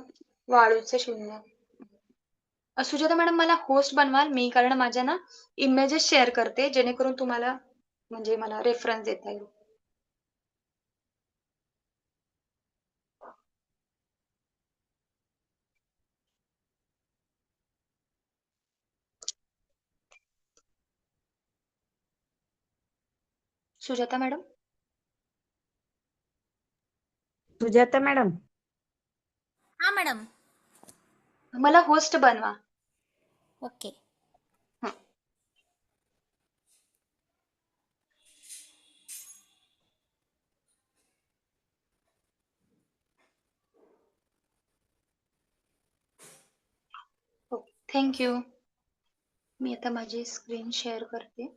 वाळूचं शून्य. सुजाता मॅडम मला होस्ट बनवाल मी कारण माझ्या ना इमेजेस शेअर करते जेणेकरून तुम्हाला म्हणजे मला रेफरन्स देता येईल. Sujata madam Sujata madam. हा मॅडम. मला होस्ट बनवा. ओके. हं. Okay thank you. मी आता माझी स्क्रीन शेअर करते.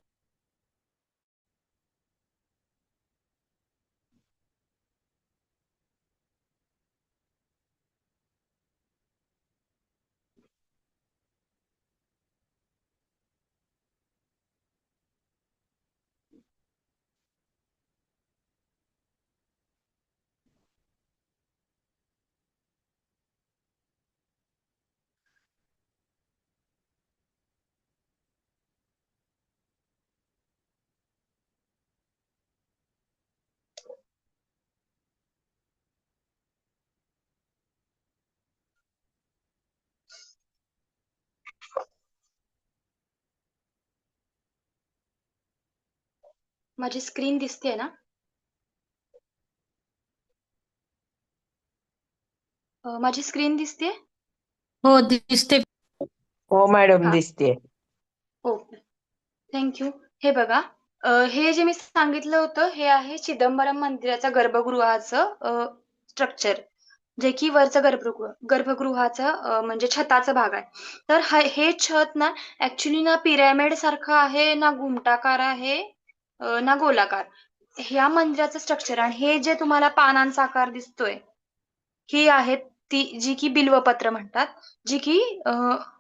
माझी स्क्रीन दिसते ना? माझी स्क्रीन दिसते? हो दिसते. हो मॅडम हा दिसते. Okay thank you. हे बघा हे जे मी सांगितलं होतं हे आहे चिदंबरम मंदिराचं गर्भगृहाचं स्ट्रक्चर जे की वरचं गर्भगृहाचं म्हणजे छताचा भाग आहे. तर हे छत ना ऍक्च्युली ना पिरॅमिड सारखं आहे ना घुमटाकार आहे ना गोलाकार. ह्या मंदिराचं स्ट्रक्चर आणि हे जे तुम्हाला पानांचा आकार दिसतोय ही आहेत ती जी की बिल्वपत्र म्हणतात. जी की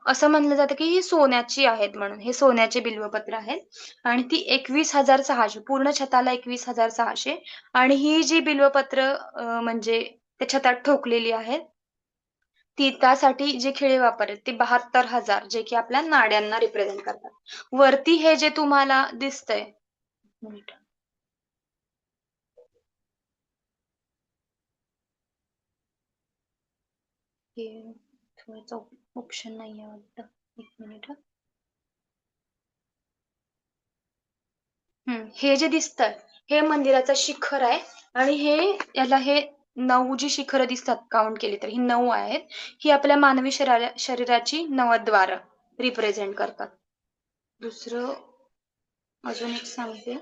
असं म्हणलं जातं की ही सोन्याची आहेत म्हणून हे सोन्याचे बिल्वपत्र आहेत आणि ती 21,600 पूर्ण छताला 21,600 आणि ही जी बिल्वपत्र म्हणजे त्या छतात ठोकलेली आहेत ती त्यासाठी जे खिळे वापरतात ते 72,000 जे की आपल्या नाड्यांना रिप्रेझेंट करतात. वरती हे जे तुम्हाला दिसतंय मिनिट. हे थोडंच ऑप्शन नाहीये वाटतं. एक मिनिट हं. हे जे दिसतंय हे मंदिराचं शिखर आहे आणि याला हे 9 जी शिखरं दिसतात काउंट केली तर ही 9 आहेत. ही आपल्या मानवी शरीराची नवद्वार रिप्रेझेंट करतात. दुसरं अजून एक सांगते.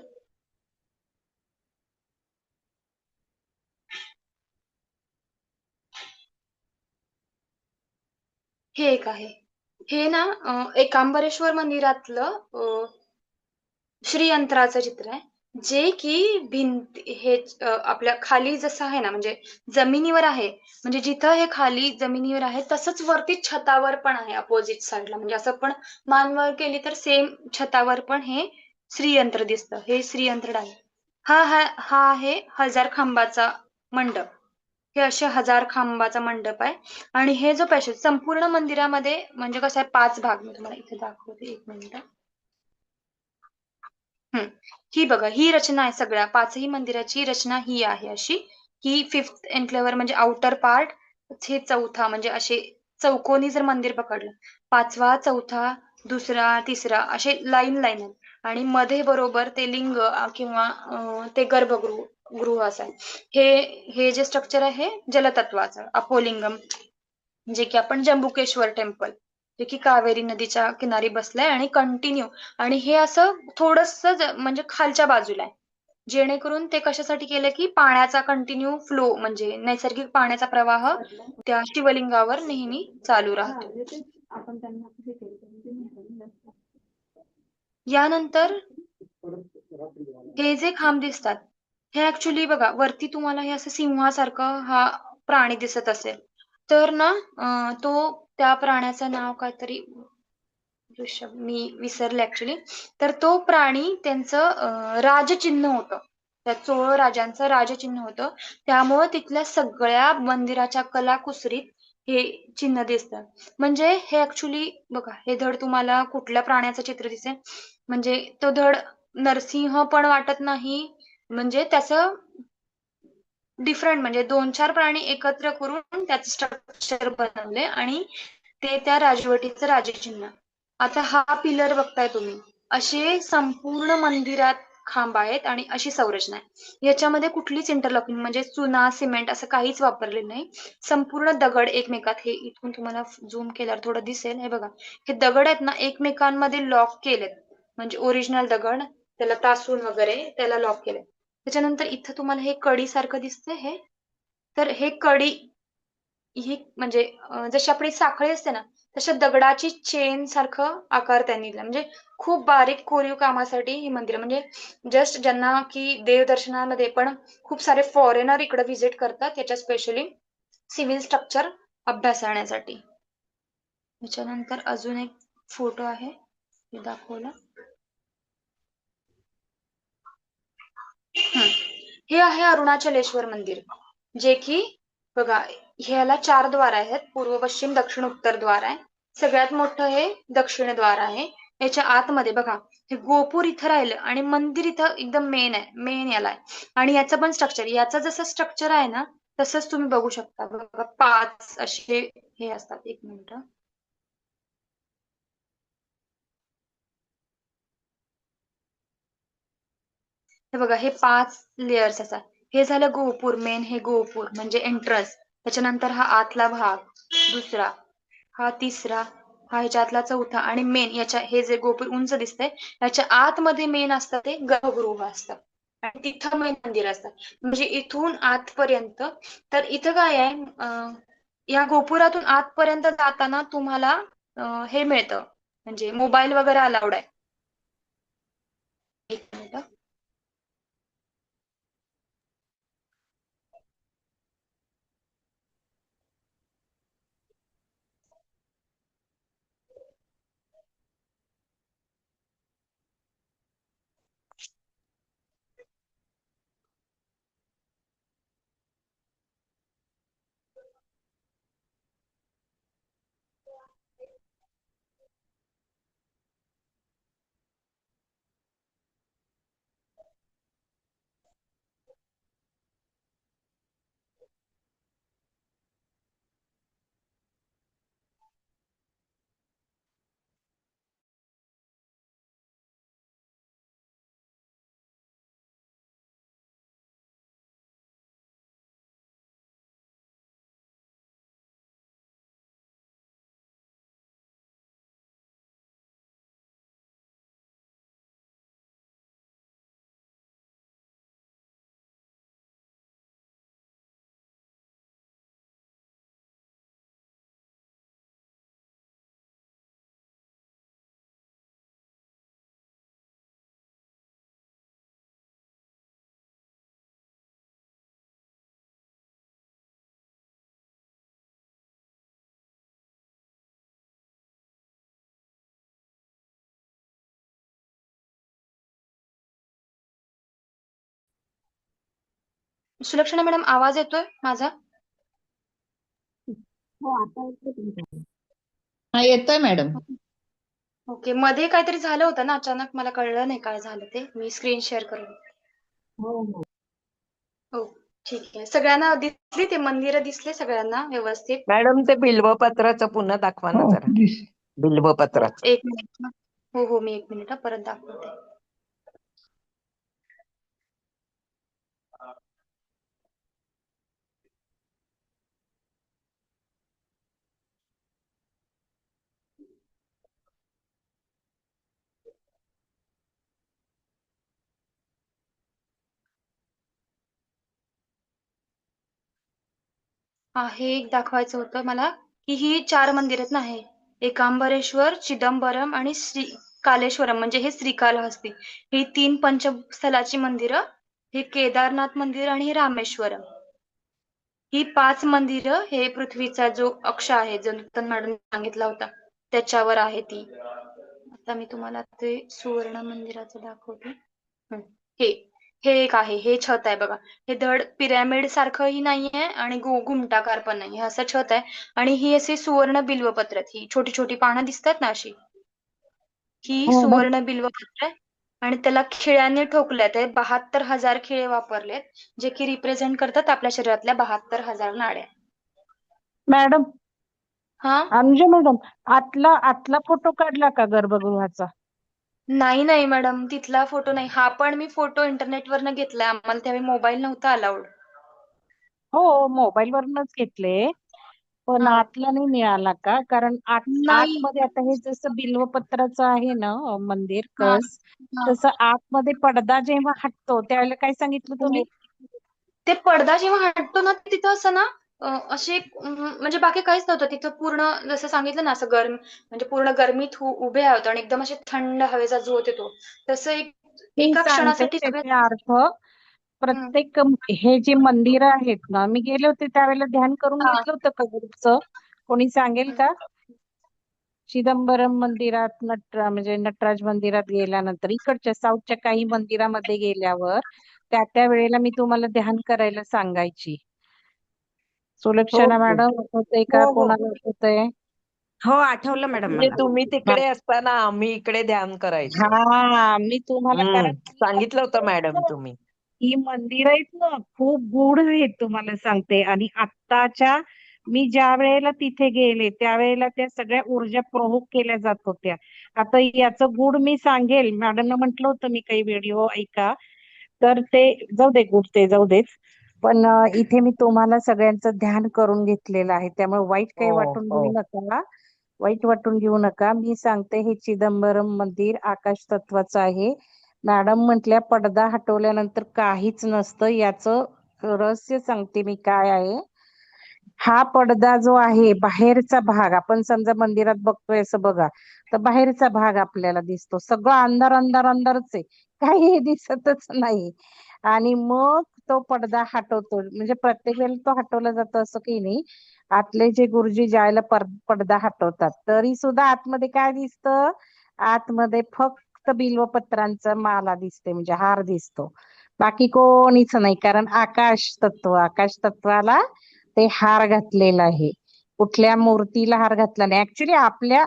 हे एक आहे हे ना एकांबरेश्वर मंदिरातलं श्रीयंत्राचं चित्र आहे. जे की भिंत हे आपल्या खाली जसं आहे ना म्हणजे जमिनीवर आहे. म्हणजे जिथं हे खाली जमिनीवर आहे तसंच वरती छतावर पण आहे अपोजिट साईडला. म्हणजे असं पण मान वर केली तर सेम छतावर पण हे श्रीयंत्र दिसतं. हे श्रीयंत्र आहे. हा आहे 1000 खांबाचा मंडप. हे असे 1000 खांबाचा मंडप आहे आणि हे जो पॅसेज संपूर्ण मंदिरामध्ये म्हणजे कसं आहे 5 भाग. मी तुम्हाला इथे दाखवते 1 मिनिट. हम्म. ही बघा ही रचना आहे सगळ्या 5ही मंदिराची रचना ही आहे अशी. ही 5th एन्क्लेवर म्हणजे आउटर पार्ट. हे चौथा म्हणजे असे चौकोनी जर मंदिर पकडलं 5वा, चौथा, दुसरा, तिसरा असे लाईन आहेत. आणि मध्ये बरोबर ते लिंग किंवा ते गर्भगृह असं आहे. हे जे स्ट्रक्चर आहे जलतत्वाचं अपोलिंगम. जे की आपण जंबुकेश्वर टेम्पल जे की कावेरी नदीच्या किनारी बसलंय आणि कंटिन्यू आणि हे असं थोडस म्हणजे खालच्या बाजूला आहे. जेणेकरून ते कशासाठी केलं की पाण्याचा कंटिन्यू फ्लो म्हणजे नैसर्गिक पाण्याचा प्रवाह त्या शिवलिंगावर नेहमी चालू राहतो. यानंतर हे जे खांब दिसतात हे ऍक्च्युली बघा वरती तुम्हाला हे असं सिंहासारखं हा प्राणी दिसत असेल तर ना तो त्या प्राण्याचं नाव काहीतरी मी विसरले ऍक्च्युली. तर तो प्राणी त्यांचं राजचिन्ह होतं. त्या चोळ राजांचं राजचिन्ह होतं. त्यामुळं तिथल्या सगळ्या मंदिराच्या कलाकुसरीत हे चिन्ह दिसतं. म्हणजे हे ऍक्च्युली बघा हे धड तुम्हाला कुठल्या प्राण्याचं चित्र दिसेल म्हणजे तो धड नरसिंह पण वाटत नाही. म्हणजे त्याचं डिफरंट म्हणजे 2-4 प्राणी एकत्र करून त्याचं स्ट्रक्चर बनवले आणि ते त्या राजवटीचं राजचिन्ह. आता हा पिलर बघताय तुम्ही. असे संपूर्ण मंदिरात खांब आहेत आणि अशी संरचना आहे. याच्यामध्ये कुठलीच इंटरलॉकिंग म्हणजे चुना, सिमेंट असं काहीच वापरलेलं नाही. संपूर्ण दगड एकमेकात हे इथून तुम्हाला झूम केल्यावर थोडं दिसेल. हे बघा हे दगड आहेत ना एकमेकांमध्ये लॉक केलेत. म्हणजे ओरिजिनल दगड त्याला तासून वगैरे त्याला लॉक केले. त्याच्यानंतर इथं तुम्हाला हे कडी सारखं दिसतंय हे. तर हे कडी ही म्हणजे जशी आपली साखळी असते ना तशा दगडाची चेन सारखं आकार त्यांनी दिला. म्हणजे खूप बारीक कोरीव कामासाठी ही मंदिर म्हणजे जस्ट ज्यांना की देवदर्शनामध्ये पण खूप सारे फॉरेनर इकडे व्हिजिट करतात याच्या स्पेशली सिव्हिल स्ट्रक्चर अभ्यासण्यासाठी. त्याच्यानंतर अजून एक फोटो आहे हे दाखवला. हे आहे अरुणाचलेश्वर मंदिर जे की बघा ह्याला 4 द्वार आहेत. पूर्व, पश्चिम, दक्षिण, उत्तर द्वार आहे. सगळ्यात मोठं हे दक्षिण द्वार आहे. याच्या आतमध्ये बघा हे गोपूर इथं राहिलं आणि मंदिर इथं एकदम मेन आहे. मेन याला आहे आणि याचं पण स्ट्रक्चर याचं जसं स्ट्रक्चर आहे ना तसंच तुम्ही बघू शकता. बघा 5 असे हे असतात. 1 मिनिट. हे बघा हे 5 लेयर्स असतात. हे झालं गोपूर मेन हे गोपूर म्हणजे एंट्रन्स. त्याच्यानंतर हा आतला भाग दुसरा, हा तिसरा, हा ह्याच्यातला चौथा आणि मेन याच्या हे जे गोपूर उंच दिसतंय याच्या आतमध्ये मेन असतं ते गर्भगृह असतं आणि तिथं मेन मंदिर असतं. म्हणजे इथून आतपर्यंत तर इथं काय आहे या गोपुरातून आतपर्यंत जाताना तुम्हाला हे मिळतं म्हणजे मोबाईल वगैरे अलाउड आहे. 1 मिनिट. सुलक्षणा मॅडम, आवाज येतोय माझा? हो आता येतोय तुमचा. हा येतोय मॅडम. ओके, मध्ये काहीतरी झालं होतं ना अचानक, मला कळलं नाही काय झालं ते. मी स्क्रीन शेअर करून. हो हो हो, ठीक आहे. सगळ्यांना दिसली ते मंदिर, दिसले सगळ्यांना व्यवस्थित? मॅडम ते बिल्वपत्राचं पुन्हा दाखवा ना जरा. हो, बिल्वपत्राचं. एक मिनिट. हो हो, मी 1 मिनिट परत दाखवते. हे एक दाखवायचं होतं मला, की ही 4 मंदिर आहेत ना हे. एकांबरेश्वर, चिदंबरम आणि श्री कालेश्वरम, म्हणजे हे श्रीकालहस्ती. ही 3 पंचस्थलाची मंदिरं. हे केदारनाथ मंदिर आणि हे रामेश्वरम. ही 5 मंदिरं हे पृथ्वीचा जो अक्ष आहे, जो नूतन मॅडम सांगितला होता, त्याच्यावर आहे ती. आता मी तुम्हाला ते सुवर्ण मंदिराचं दाखवते. हं, हे हे एक आहे. हे छत आहे बघा. हे धड पिरॅमिड सारखंही नाहीये आणि घुमटाकार पण नाही. हे असं छत आहे. आणि ही अशी सुवर्ण बिल्वपत्र आहेत. ही छोटी छोटी पानं दिसतात ना अशी. ही हो सुवर्ण बिल्वपत्र आहे. आणि त्याला खिळ्याने ठोकल्यात. 72,000 खिळे वापरलेत, जे की रिप्रेझेंट करतात आपल्या शरीरातल्या 72,000 नाड्या. मॅडम, हा, अंजू मॅडम, आतला फोटो काढला का गर्भगृहाचा? नाही नाही मॅडम, तिथला फोटो नाही. हा पण मी फोटो इंटरनेटवरनं घेतलाय. आम्हाला त्यावेळी मोबाईल नव्हता अलाउड. हो मोबाईल वरूनच घेतले, पण हा, आतला नाही मिळाला का? कारण नाही. आतमध्ये आता हे जसं बिल्वपत्राचं आहे ना मंदिर हा, कळस, हा. तसं आतमध्ये पडदा जेव्हा हटतो त्यावेळेला काय सांगितलं तुम्ही? हो. ते पडदा जेव्हा हटतो ना, तिथं असं ना, असे म्हणजे बाकी काहीच नव्हतं तिथं. पूर्ण जसं सांगितलं ना, असं गरम, म्हणजे पूर्ण गरमीत उभे आहोत आणि एकदम असे थंड हवेचा झोत येतो. तसं मी एका सांगते क्षणासाठी सगळे. त्याचे अर्थ. हं, प्रत्येक हे जे मंदिर आहेत ना, मी गेले होते त्यावेळेला ध्यान करून हा, घेतलं होतं का ग्रुपचं? कोणी सांगेल हं. का? चिदंबरम मंदिरात म्हणजे नटराज मंदिरात गेल्यानंतर इकडच्या साऊथच्या काही मंदिरामध्ये गेल्यावर त्या वेळेला मी तुम्हाला ध्यान करायला सांगायची. हो सुलक्षणा हो मॅडम आठवतंय हो का? हो कोणाला आठवतंय? हो आठवलं मॅडम म्हणजे मला. तुम्ही तिकडे असताना आम्ही इकडे ध्यान करायचो. हा, मी तुम्हाला कारण सांगितलं होतं मॅडम तुम्ही. ही मंदिर आहेत ना खूप गूढ आहेत तुम्हाला सांगते. आणि आत्ताच्या मी ज्या वेळेला तिथे गेले त्यावेळेला त्या सगळ्या ऊर्जा प्रमुख केल्या जात होत्या. आता याचं गूढ मी सांगेल, मॅडमनं म्हटलं होतं मी काही व्हिडिओ ऐका, तर ते जाऊ दे, गूढ ते जाऊ देत. पण इथे मी तुम्हाला सगळ्यांचं ध्यान करून घेतलेलं आहे, त्यामुळे वाईट काही हो वाटून हो घेऊ नका. वाईट वाटून घेऊ नका. मी सांगते हे चिदंबरम मंदिर आकाश तत्वाचं आहे. मॅडम म्हटल्या पडदा हटवल्यानंतर काहीच नसतं. याचं रहस्य सांगते मी काय आहे. हा पडदा जो आहे, बाहेरचा भाग आपण समजा मंदिरात बघतोय असं बघा, तर बाहेरचा भाग आपल्याला दिसतो. सगळं अंधार अंधार अंधारच आहे, काही दिसतच नाही. आणि मग तो पडदा हटवतो, म्हणजे प्रत्येक वेळेला तो हटवला जातो असं काही नाही. आतले जे गुरुजी ज्यावेळेला पडदा हटवतात तरी सुद्धा आतमध्ये काय दिसतं? आतमध्ये फक्त बिल्वपत्रांचा माला दिसते, म्हणजे हार दिसतो. बाकी कोणीच नाही, कारण आकाश तत्वाला ते हार घातलेलं आहे. कुठल्या मूर्तीला हार घातला नाही. ऍक्च्युली आपल्या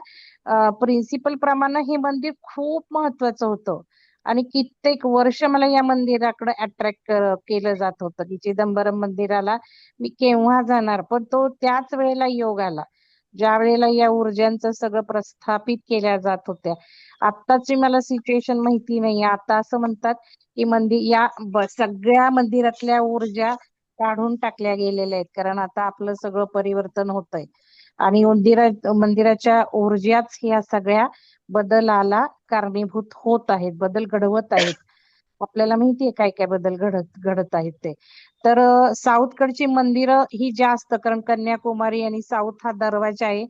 प्रिन्सिपल प्रमाणे हे मंदिर खूप महत्वाचं होतं. आणि कित्येक वर्ष मला या मंदिराकडे अट्रॅक्ट केलं जात होतं, की चिदंबरम मंदिराला मी केव्हा जाणार. पण तो त्याच वेळेला योग आला ज्या वेळेला या ऊर्जांचं सगळं प्रस्थापित केल्या जात होत्या. आत्ताची मला सिच्युएशन माहिती नाही. आता असं म्हणतात की सगळ्या मंदिरातल्या ऊर्जा काढून टाकल्या गेलेल्या आहेत, कारण आता आपलं सगळं परिवर्तन होतंय. आणि मंदिराच्या ऊर्जाच ह्या सगळ्या बदलाला कारणीभूत होत आहेत, बदल घडवत आहेत. आपल्याला माहितीये काय काय बदल घडत आहेत ते. तर साऊथकडची मंदिरं ही जास्त, कारण कन्याकुमारी आणि साऊथ हा दरवाजा आहे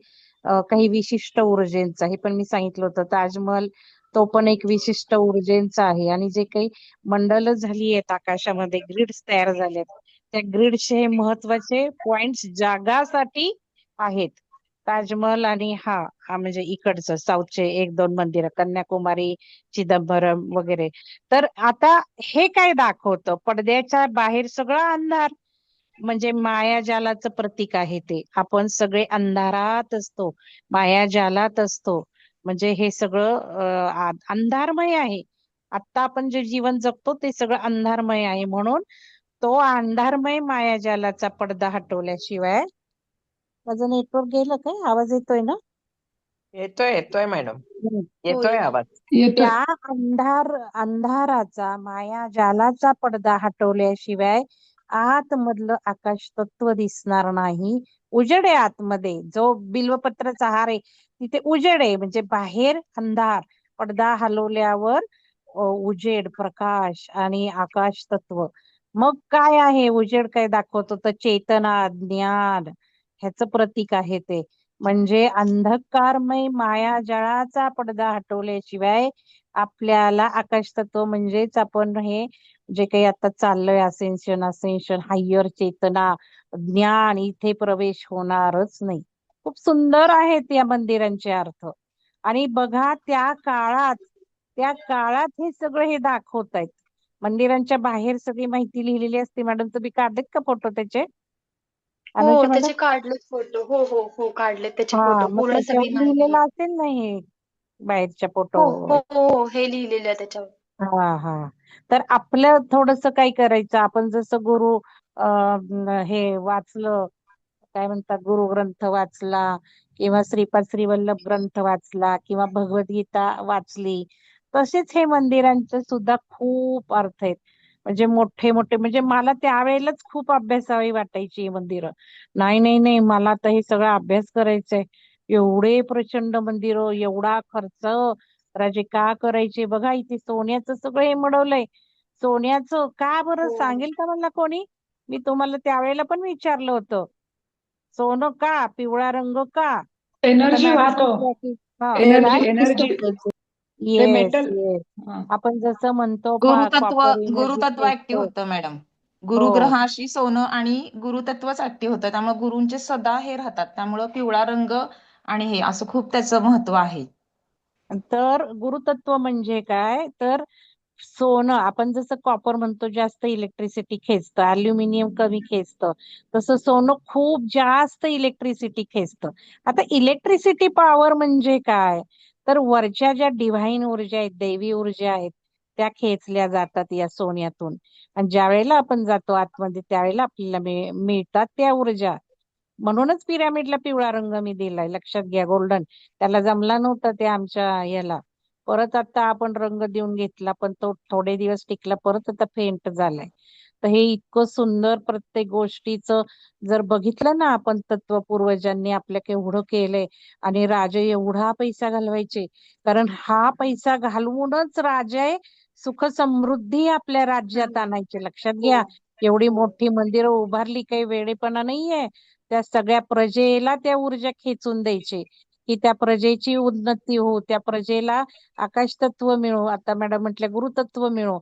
काही विशिष्ट ऊर्जेंचा. हे पण मी सांगितलं होतं. ताजमहल तो पण एक विशिष्ट ऊर्जेंचा आहे. आणि जे काही मंडल झाली आहेत आकाशामध्ये, ग्रिड्स तयार झालेत, त्या ग्रिडचे हे महत्वाचे पॉइंट्स जागासाठी आहेत. ताजमहल आणि हा म्हणजे इकडचं साऊथचे एक दोन मंदिरं, कन्याकुमारी, चिदंबरम वगैरे. तर आता हे काय दाखवतं, पडद्याच्या बाहेर सगळा अंधार, म्हणजे मायाजालाचं प्रतीक आहे ते. आपण सगळे अंधारात असतो, मायाजालात असतो. म्हणजे हे सगळं अंधारमय आहे. आता आपण जे जीवन जगतो ते सगळं अंधारमय आहे. म्हणून तो अंधारमय मायाजालाचा पडदा हटवल्याशिवाय. माझं नेटवर्क गेलं काय? आवाज येतोय ना? येतोय येतोय मॅडम, हम्म. हो येतोय येतो. आवाज. येतोय. त्या अंधाराचा मायाजालाचा पडदा हटवल्याशिवाय आतमधलं आकाश तत्व दिसणार नाही. उजेड आहे आतमध्ये, जो बिल्वपत्राचा हार आहे तिथे उजेड आहे, म्हणजे बाहेर अंधार, पडदा हलवल्यावर उजेड, प्रकाश आणि आकाश तत्व. मग काय आहे उजेड? काय दाखवतो? तर चेतना, ज्ञान ह्याचं प्रतीक आहे ते. म्हणजे अंधकारमय मायाजाळाचा पडदा हटवल्याशिवाय आपल्याला आकाश तत्व, म्हणजेच आपण हे जे काही आता चाललंय असेन्शन असेन्शन हायर चेतना, ज्ञान, इथे प्रवेश होणारच नाही. खूप सुंदर आहेत या मंदिरांचे अर्थ. आणि बघा त्या काळात हे सगळं हे दाखवतायत. मंदिरांच्या बाहेर सगळी माहिती लिहिलेली असते. मॅडम तुम्ही काढलेत का फोटो त्याचे? हो अनुजा मॅडम? त्याचे काढलेत फोटो. हो हो हो काढलेत त्याचे हा, फोटो. मग पूर्ण सगळी त्याच्यावर लिहिलेलं माहिती. असेल ना हे बाहेरच्या हो फोटो. हो हो हे लिहिलेलं आहे त्याच्यावर. हा हा. तर आपलं थोडस काय करायचं, आपण जसं गुरु हे वाचलं, काय म्हणतात, गुरु ग्रंथ वाचला किंवा श्रीपाद श्रीवल्लभ ग्रंथ वाचला किंवा भगवद्गीता वाचली, तसेच हे मंदिरांचे सुद्धा खूप अर्थ आहेत. म्हणजे मोठे मोठे, म्हणजे मला त्यावेळेलाच खूप अभ्यासावी वाटायची ही मंदिरं. नाही नाही नाही, मला आता हे सगळा अभ्यास करायचंय. एवढे प्रचंड मंदिर, एवढा खर्च राजे का करायचे? बघा इथे सोन्याचं सगळं हे मडवलंय. सोन्याचं का बरं, हो. सांगेल का मला कोणी? मी तुम्हाला त्यावेळेला पण विचारलं होतं, सोनं का, पिवळा रंग का? आता एनर्जी मॅडम वाहतो. म्हटलं की हा एनर्जी काय. एनर्जी ते येस मेटल. येस. आपण जसं म्हणतो गुरुतत्व कॉपर एनर्जी गुरुतत्व ऍक्टिव्ह खेचतो. होतं मॅडम. हो. गुरुग्रहाशी सोनं आणि गुरुतत्वच ऍक्टिव्ह होतं, त्यामुळे गुरूंचे सदा हे राहतात, त्यामुळे पिवळा रंग आणि हे असं खूप त्याचं महत्व आहे. तर गुरुतत्व म्हणजे काय? तर सोनं, आपण जसं कॉपर म्हणतो जास्त इलेक्ट्रिसिटी खेचतं, अल्युमिनियम कमी खेचतं, तसं सोनं खूप जास्त इलेक्ट्रिसिटी खेचतं. आता इलेक्ट्रिसिटी पॉवर म्हणजे काय? तर वरच्या ज्या डिव्हाइन ऊर्जा आहेत, दैवी ऊर्जा आहेत, त्या खेचल्या जातात या सोन्यातून. आणि ज्या वेळेला आपण जातो आतमध्ये त्यावेळेला आपल्याला मिळतात त्या ऊर्जा. म्हणूनच पिरामिडला पिवळा रंग मी दिलाय, लक्षात घ्या. गोल्डन त्याला जमला नव्हता ते आमच्या याला. परत आता आपण रंग देऊन घेतला, पण तो थोडे दिवस टिकला, परत आता फेंट झालाय. तर हे इतकं सुंदर, प्रत्येक गोष्टीचं जर बघितलं ना आपण, तत्व पूर्वजांनी आपल्या केवढं केलंय. आणि राजे एवढा पैसा घालवायचे, कारण हा पैसा घालवूनच राजे सुख समृद्धी आपल्या राज्यात हम्म. आणायचे. लक्षात हो घ्या. एवढी हो. मोठी मंदिरं उभारली, काही वेडेपणा नाहीये. त्या सगळ्या प्रजेला त्या ऊर्जा खेचून द्यायचे, की त्या प्रजेची उन्नती हो, त्या प्रजेला आकाश तत्व मिळो. आता मॅडम म्हटल्या गुरुतत्व मिळो.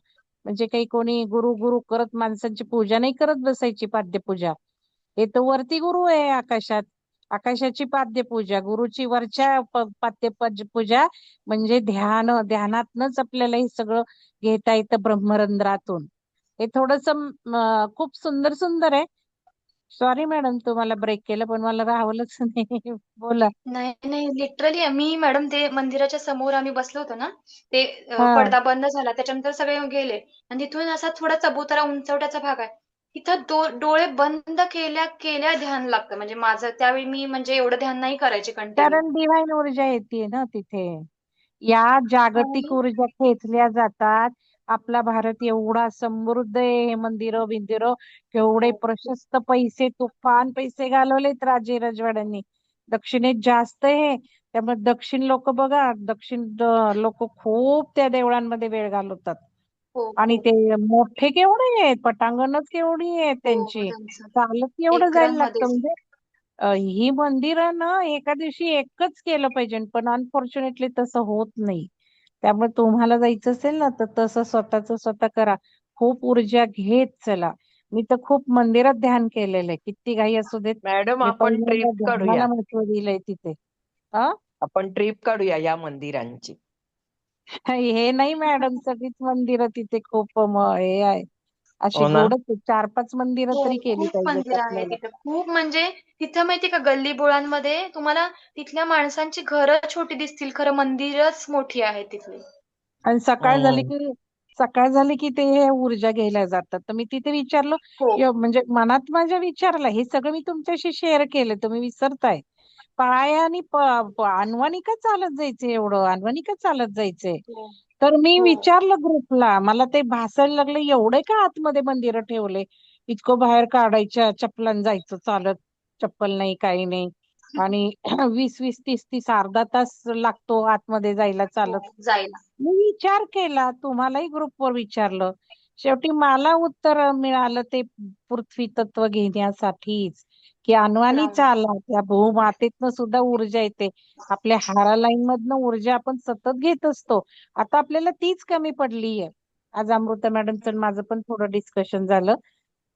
म्हणजे काही कोणी गुरु गुरु करत माणसांची पूजा नाही करत बसायची, पाद्यपूजा. हे तर वरती गुरु आहे आकाशात, आकाशाची पाद्यपूजा. गुरुची वरच्या पूजा म्हणजे ध्यान. ध्यानातनच आपल्याला हे सगळं घेता येतं, ब्रह्मरंध्रातून. हे थोडस खूप सुंदर सुंदर आहे. सॉरी मॅडम तुम्हाला ब्रेक केलं, पण मला राहवलंच नाही. बोला. नाही नाही लिटरली आम्ही मॅडम ते मंदिराच्या समोर आम्ही बसलो होतो ना, ते हा. पडदा बंद झाला त्याच्यानंतर सगळे गेले आणि तिथून असा थोडा चबुतरा उंचवट्याचा भाग आहे. तिथं डोळे बंद केल्या केल्या ध्यान लागतं. म्हणजे माझं त्यावेळी मी म्हणजे एवढं ध्यान नाही करायचे कंटिन्यू. कारण डिव्हाइन ऊर्जा येते ना तिथे. या जागतिक आणि ऊर्जा खेचल्या जातात. आपला भारत एवढा समृद्ध आहे, हे मंदिरं बिंदिरं केवढे हो, प्रशस्त, पैसे तुफान पैसे घालवलेत राजे राजवाड्यांनी. दक्षिणेत जास्त आहे, त्यामुळे दक्षिण लोक बघा, दक्षिण लोक खूप त्या देवळांमध्ये वेळ घालवतात. हो, आणि हो, ते मोठे केवढे आहेत, पटांगणच केवढी आहेत हो त्यांची. त्यांचं चालत एवढं जायला लागतं. एकरामध्येच. म्हणजे ही मंदिरं ना एका दिवशी एकच केलं पाहिजे, पण अनफॉर्च्युनेटली तसं होत नाही. त्यामुळे तुम्हाला जायचं असेल ना, तर तसं स्वतःच स्वतः करा. खूप ऊर्जा घेत चला. मी तर खूप मंदिरात ध्यान केलेलं आहे, किती काही असू देत. मॅडम मी आपण पहिल्यांदा ट्रिप ध्यानाला काढूया. महत्व दिलंय तिथे. अ आपण ट्रिप काढूया या मंदिरांची. हे नाही मॅडम, सगळीच मंदिरं तिथे खूप हे आहे. अशी हो ना. गोडच 4-5 मंदिरं हो, तरी केली खूप पाहिजेत मंदिरं आहेत आपल्याला. तिथं. खूप म्हणजे तिथं माहितीये का गल्ली-बोळांमध्ये तुम्हाला तिथल्या माणसांची घरं छोटी दिसतील, खरं मंदिरच मोठी आहेत तिथली. आणि हम्म. सकाळ झाली की ते हे ऊर्जा घ्यायला जातात. तर मी तिथे विचारलं, हो, म्हणजे मनात माझ्या विचारलं, हे सगळं मी तुमच्याशी शेअर केलं, तुम्ही विसरताय. पायानी अनवाणी का चालत जायचे, एवढं अनवाणी का चालत जायचे? हो, तर मी हो. विचारलं ग्रुपला, मला ते भासायला लागलं, एवढे का आतमध्ये मंदिरं ठेवले, इतकं बाहेर काढायच्या चप्पलान जायचं चालत, चप्पल नाही काही नाही. आणि 20-20 30-30 अर्धा तास लागतो आतमध्ये जायला हो, चालत. जायला. मी विचार केला, तुम्हालाही ग्रुपवर विचारलं. शेवटी मला उत्तर मिळालं ते पृथ्वी तत्व घेण्यासाठीच, की अनवाणी राईट. चाला, त्या भूमातेतनं सुद्धा ऊर्जा येते. आपल्या हारा लाईन मधनं ऊर्जा आपण सतत घेत असतो. आता आपल्याला तीच कमी पडलीये. आज अमृता मॅडमचं आणि माझं पण थोडं डिस्कशन झालं.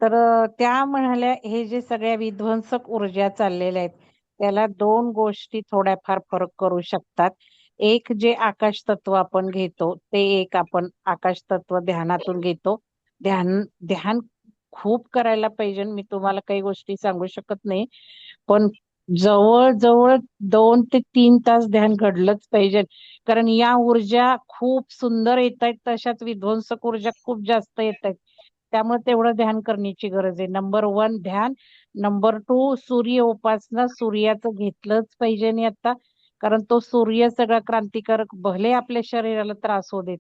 तर त्या म्हणाल्या, हे जे सगळ्या विध्वंसक ऊर्जा चाललेल्या आहेत, त्याला 2 गोष्टी थोड्याफार फरक करू शकतात. एक जे आकाश तत्व आपण घेतो, ते एक आपण आकाश तत्व ध्यानातून घेतो. ध्यान ध्यान खूप करायला पाहिजे. मी तुम्हाला काही गोष्टी सांगू शकत नाही. पण जवळ-जवळ 2 ते 3 तास ध्यान घडलंच पाहिजे. कारण या ऊर्जा खूप सुंदर येतायत, तशाच विध्वंसक ऊर्जा खूप जास्त येतायत. त्यामुळे तेवढं ध्यान करण्याची गरज आहे. नंबर 1 ध्यान. नंबर 2 सूर्य उपासना. सूर्याचं घेतलंच पाहिजे आणि आता, कारण तो सूर्य सगळा क्रांतिकारक, भले आपल्या शरीराला त्रास होऊ देत.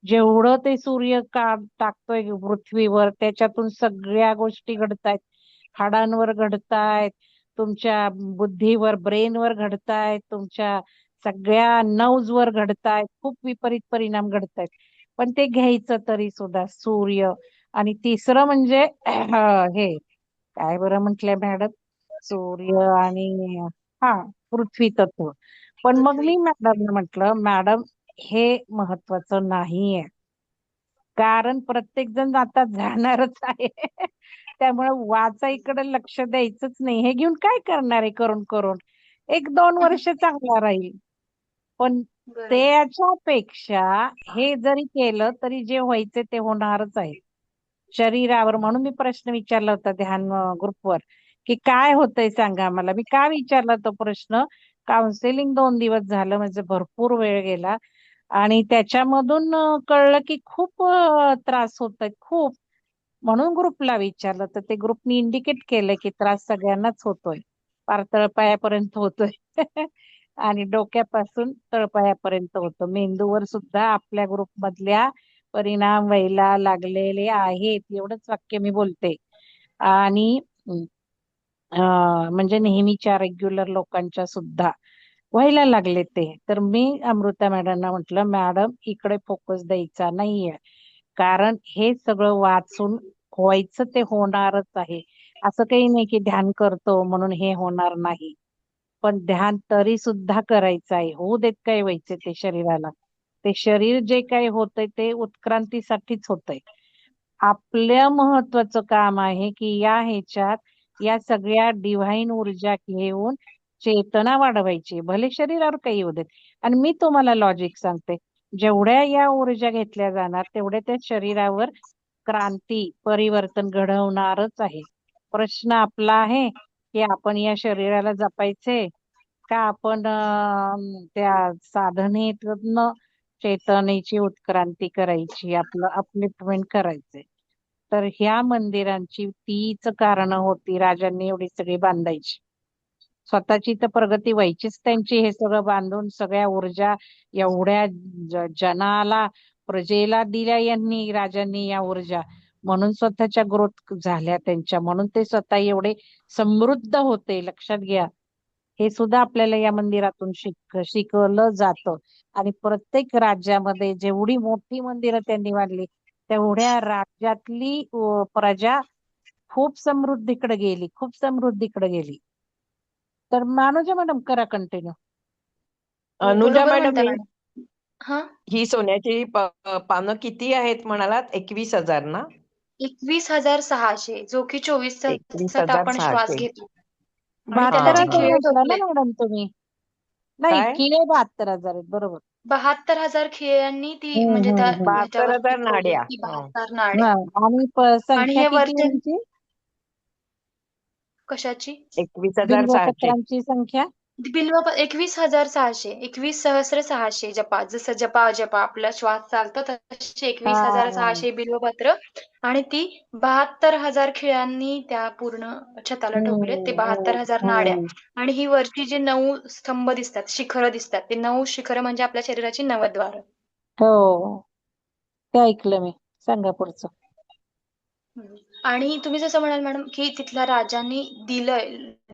जेवढं ते सूर्य टाकतोय पृथ्वीवर, त्याच्यातून सगळ्या गोष्टी घडतायत. हाडांवर घडतायत, तुमच्या बुद्धीवर, ब्रेनवर घडतायत, तुमच्या सगळ्या नर्व्हज वर घडतायत. खूप विपरीत परिणाम घडतायत. पण ते घ्यायचं तरी सुद्धा सूर्य. आणि तिसरं म्हणजे हे काय बरं म्हंटलंय मॅडम, सूर्य आणि हा पृथ्वी तत्व. पण मग पृथ्वी. मी मॅडमला म्हटलं, मॅडम हे महत्वाचं नाहीये, कारण प्रत्येक जण आता जाणारच आहे. त्यामुळे वाचाईकडे लक्ष द्यायचंच नाही. हे घेऊन काय करणार आहे करून करून? 1-2 वर्ष चांगला राहील. पण बरोबर. त्याच्यापेक्षा हे जरी केलं तरी जे व्हायचे ते होणारच आहे शरीरावर. म्हणून मी प्रश्न विचारला होता ध्यान ग्रुपवर, की काय होतंय सांगा मला. मी का विचारला तो प्रश्न? काउन्सिलिंग 2 दिवस झालं, म्हणजे भरपूर वेळ गेला. आणि त्याच्यामधून कळलं की खूप त्रास होत खूप. म्हणून ग्रुपला विचारलं, तर ते ग्रुपनी इंडिकेट केलं की त्रास सगळ्यांनाच होतोय, पार तळपायापर्यंत होतोय. आणि डोक्यापासून तळपायापर्यंत होतो. मेंदूवर सुद्धा आपल्या ग्रुप मधल्या परिणाम व्हायला लागलेले आहेत. एवढंच वाक्य मी बोलते. आणि म्हणजे नेहमीच्या रेग्युलर लोकांच्या सुद्धा व्हायला लागले ते. तर मी अमृता मॅडमना म्हटलं, मॅडम इकडे फोकस द्यायचा नाहीये, कारण हे सगळं वाचून व्हायचं ते होणारच आहे. असं काही नाही की ध्यान करतो म्हणून हे होणार नाही. पण ध्यान तरी सुद्धा करायचं आहे. होऊ देत काय व्हायचे ते शरीराला. ते शरीर जे काही होतंय ते उत्क्रांतीसाठीच होतंय. आपल्या महत्वाचं काम आहे की या ह्याच्यात या सगळ्या डिव्हाइन ऊर्जा घेऊन चेतना वाढवायची, भले शरीरावर काही होऊ देत. आणि मी तुम्हाला लॉजिक सांगते, जेवढ्या या ऊर्जा घेतल्या जाणार तेवढ्या त्या शरीरावर क्रांती, परिवर्तन घडवणारच आहे. प्रश्न आपला आहे की आपण या शरीराला जपायचे, का आपण त्या साधनेतनं चेतनेची उत्क्रांती करायची, आपलं अपलिफ्टमेंट करायचंय. तर ह्या मंदिरांची तीच कारणं होती, राजांनी एवढी सगळी बांधायची. स्वतःची तर प्रगती व्हायचीच त्यांची, हे सगळं बांधून सगळ्या ऊर्जा एवढ्या जनाला, प्रजेला दिल्या यांनी, राजांनी या ऊर्जा. म्हणून स्वतःच्या ग्रोथ झाल्या त्यांच्या, म्हणून ते स्वतः एवढे समृद्ध होते. लक्षात घ्या, हे सुद्धा आपल्याला या मंदिरातून शिकवलं जातं. आणि प्रत्येक राज्यामध्ये जेवढी मोठी मंदिरं त्यांनी बांधली, तेवढ्या राज्यातली प्रजा खूप समृद्धीकडे गेली, खूप समृद्धीकडे गेली. तर मानोजा मॅडम करा कंटिन्यू. हो, अनुजा बरोबर मॅडम, म्हणताय मॅडम. हां, ही सोन्याची पानं किती आहेत म्हणालात? 21,000 ना? 21,600 जो की 24 एकवीस तासात हजार आपण श्वास सहाशे घेतो आणि त्याला जे 72,000 खिळे म्हटलं ना ठोकले मॅडम तुम्ही? नाही, काय? किडे 72,000 आहेत, बरोबर. 72,000 खिळ्यांनी ती हम्म म्हणजे त्या हम्म हम्म. 72,000 ह्याच्यावरती ठेवली नाड्या. ती हं. 72 नाड्या. हा, आणि आणि संख्या हे किती वरचे यांची? कशाची? 21,600. बिल्वपत्रांची संख्या? 21,600 21,600 जपा, जसं जपा जपा आपला श्वास चालतो तसे हा 21,600 बिल्वपत्र आणि ती 72,000 खिळ्यांनी त्या पूर्ण छताला ठोकले. ते 72,000 नाड्या हम्म. आणि ही वरची जे 9 स्तंभ दिसतात, शिखरं दिसतात, ते 9 शिखरं म्हणजे आपल्या शरीराची नवद्वार. हो, ते ऐकलं मी. सांगा पुढचं. आणि तुम्ही जसं म्हणाल मॅडम की तिथल्या राजांनी दिलंय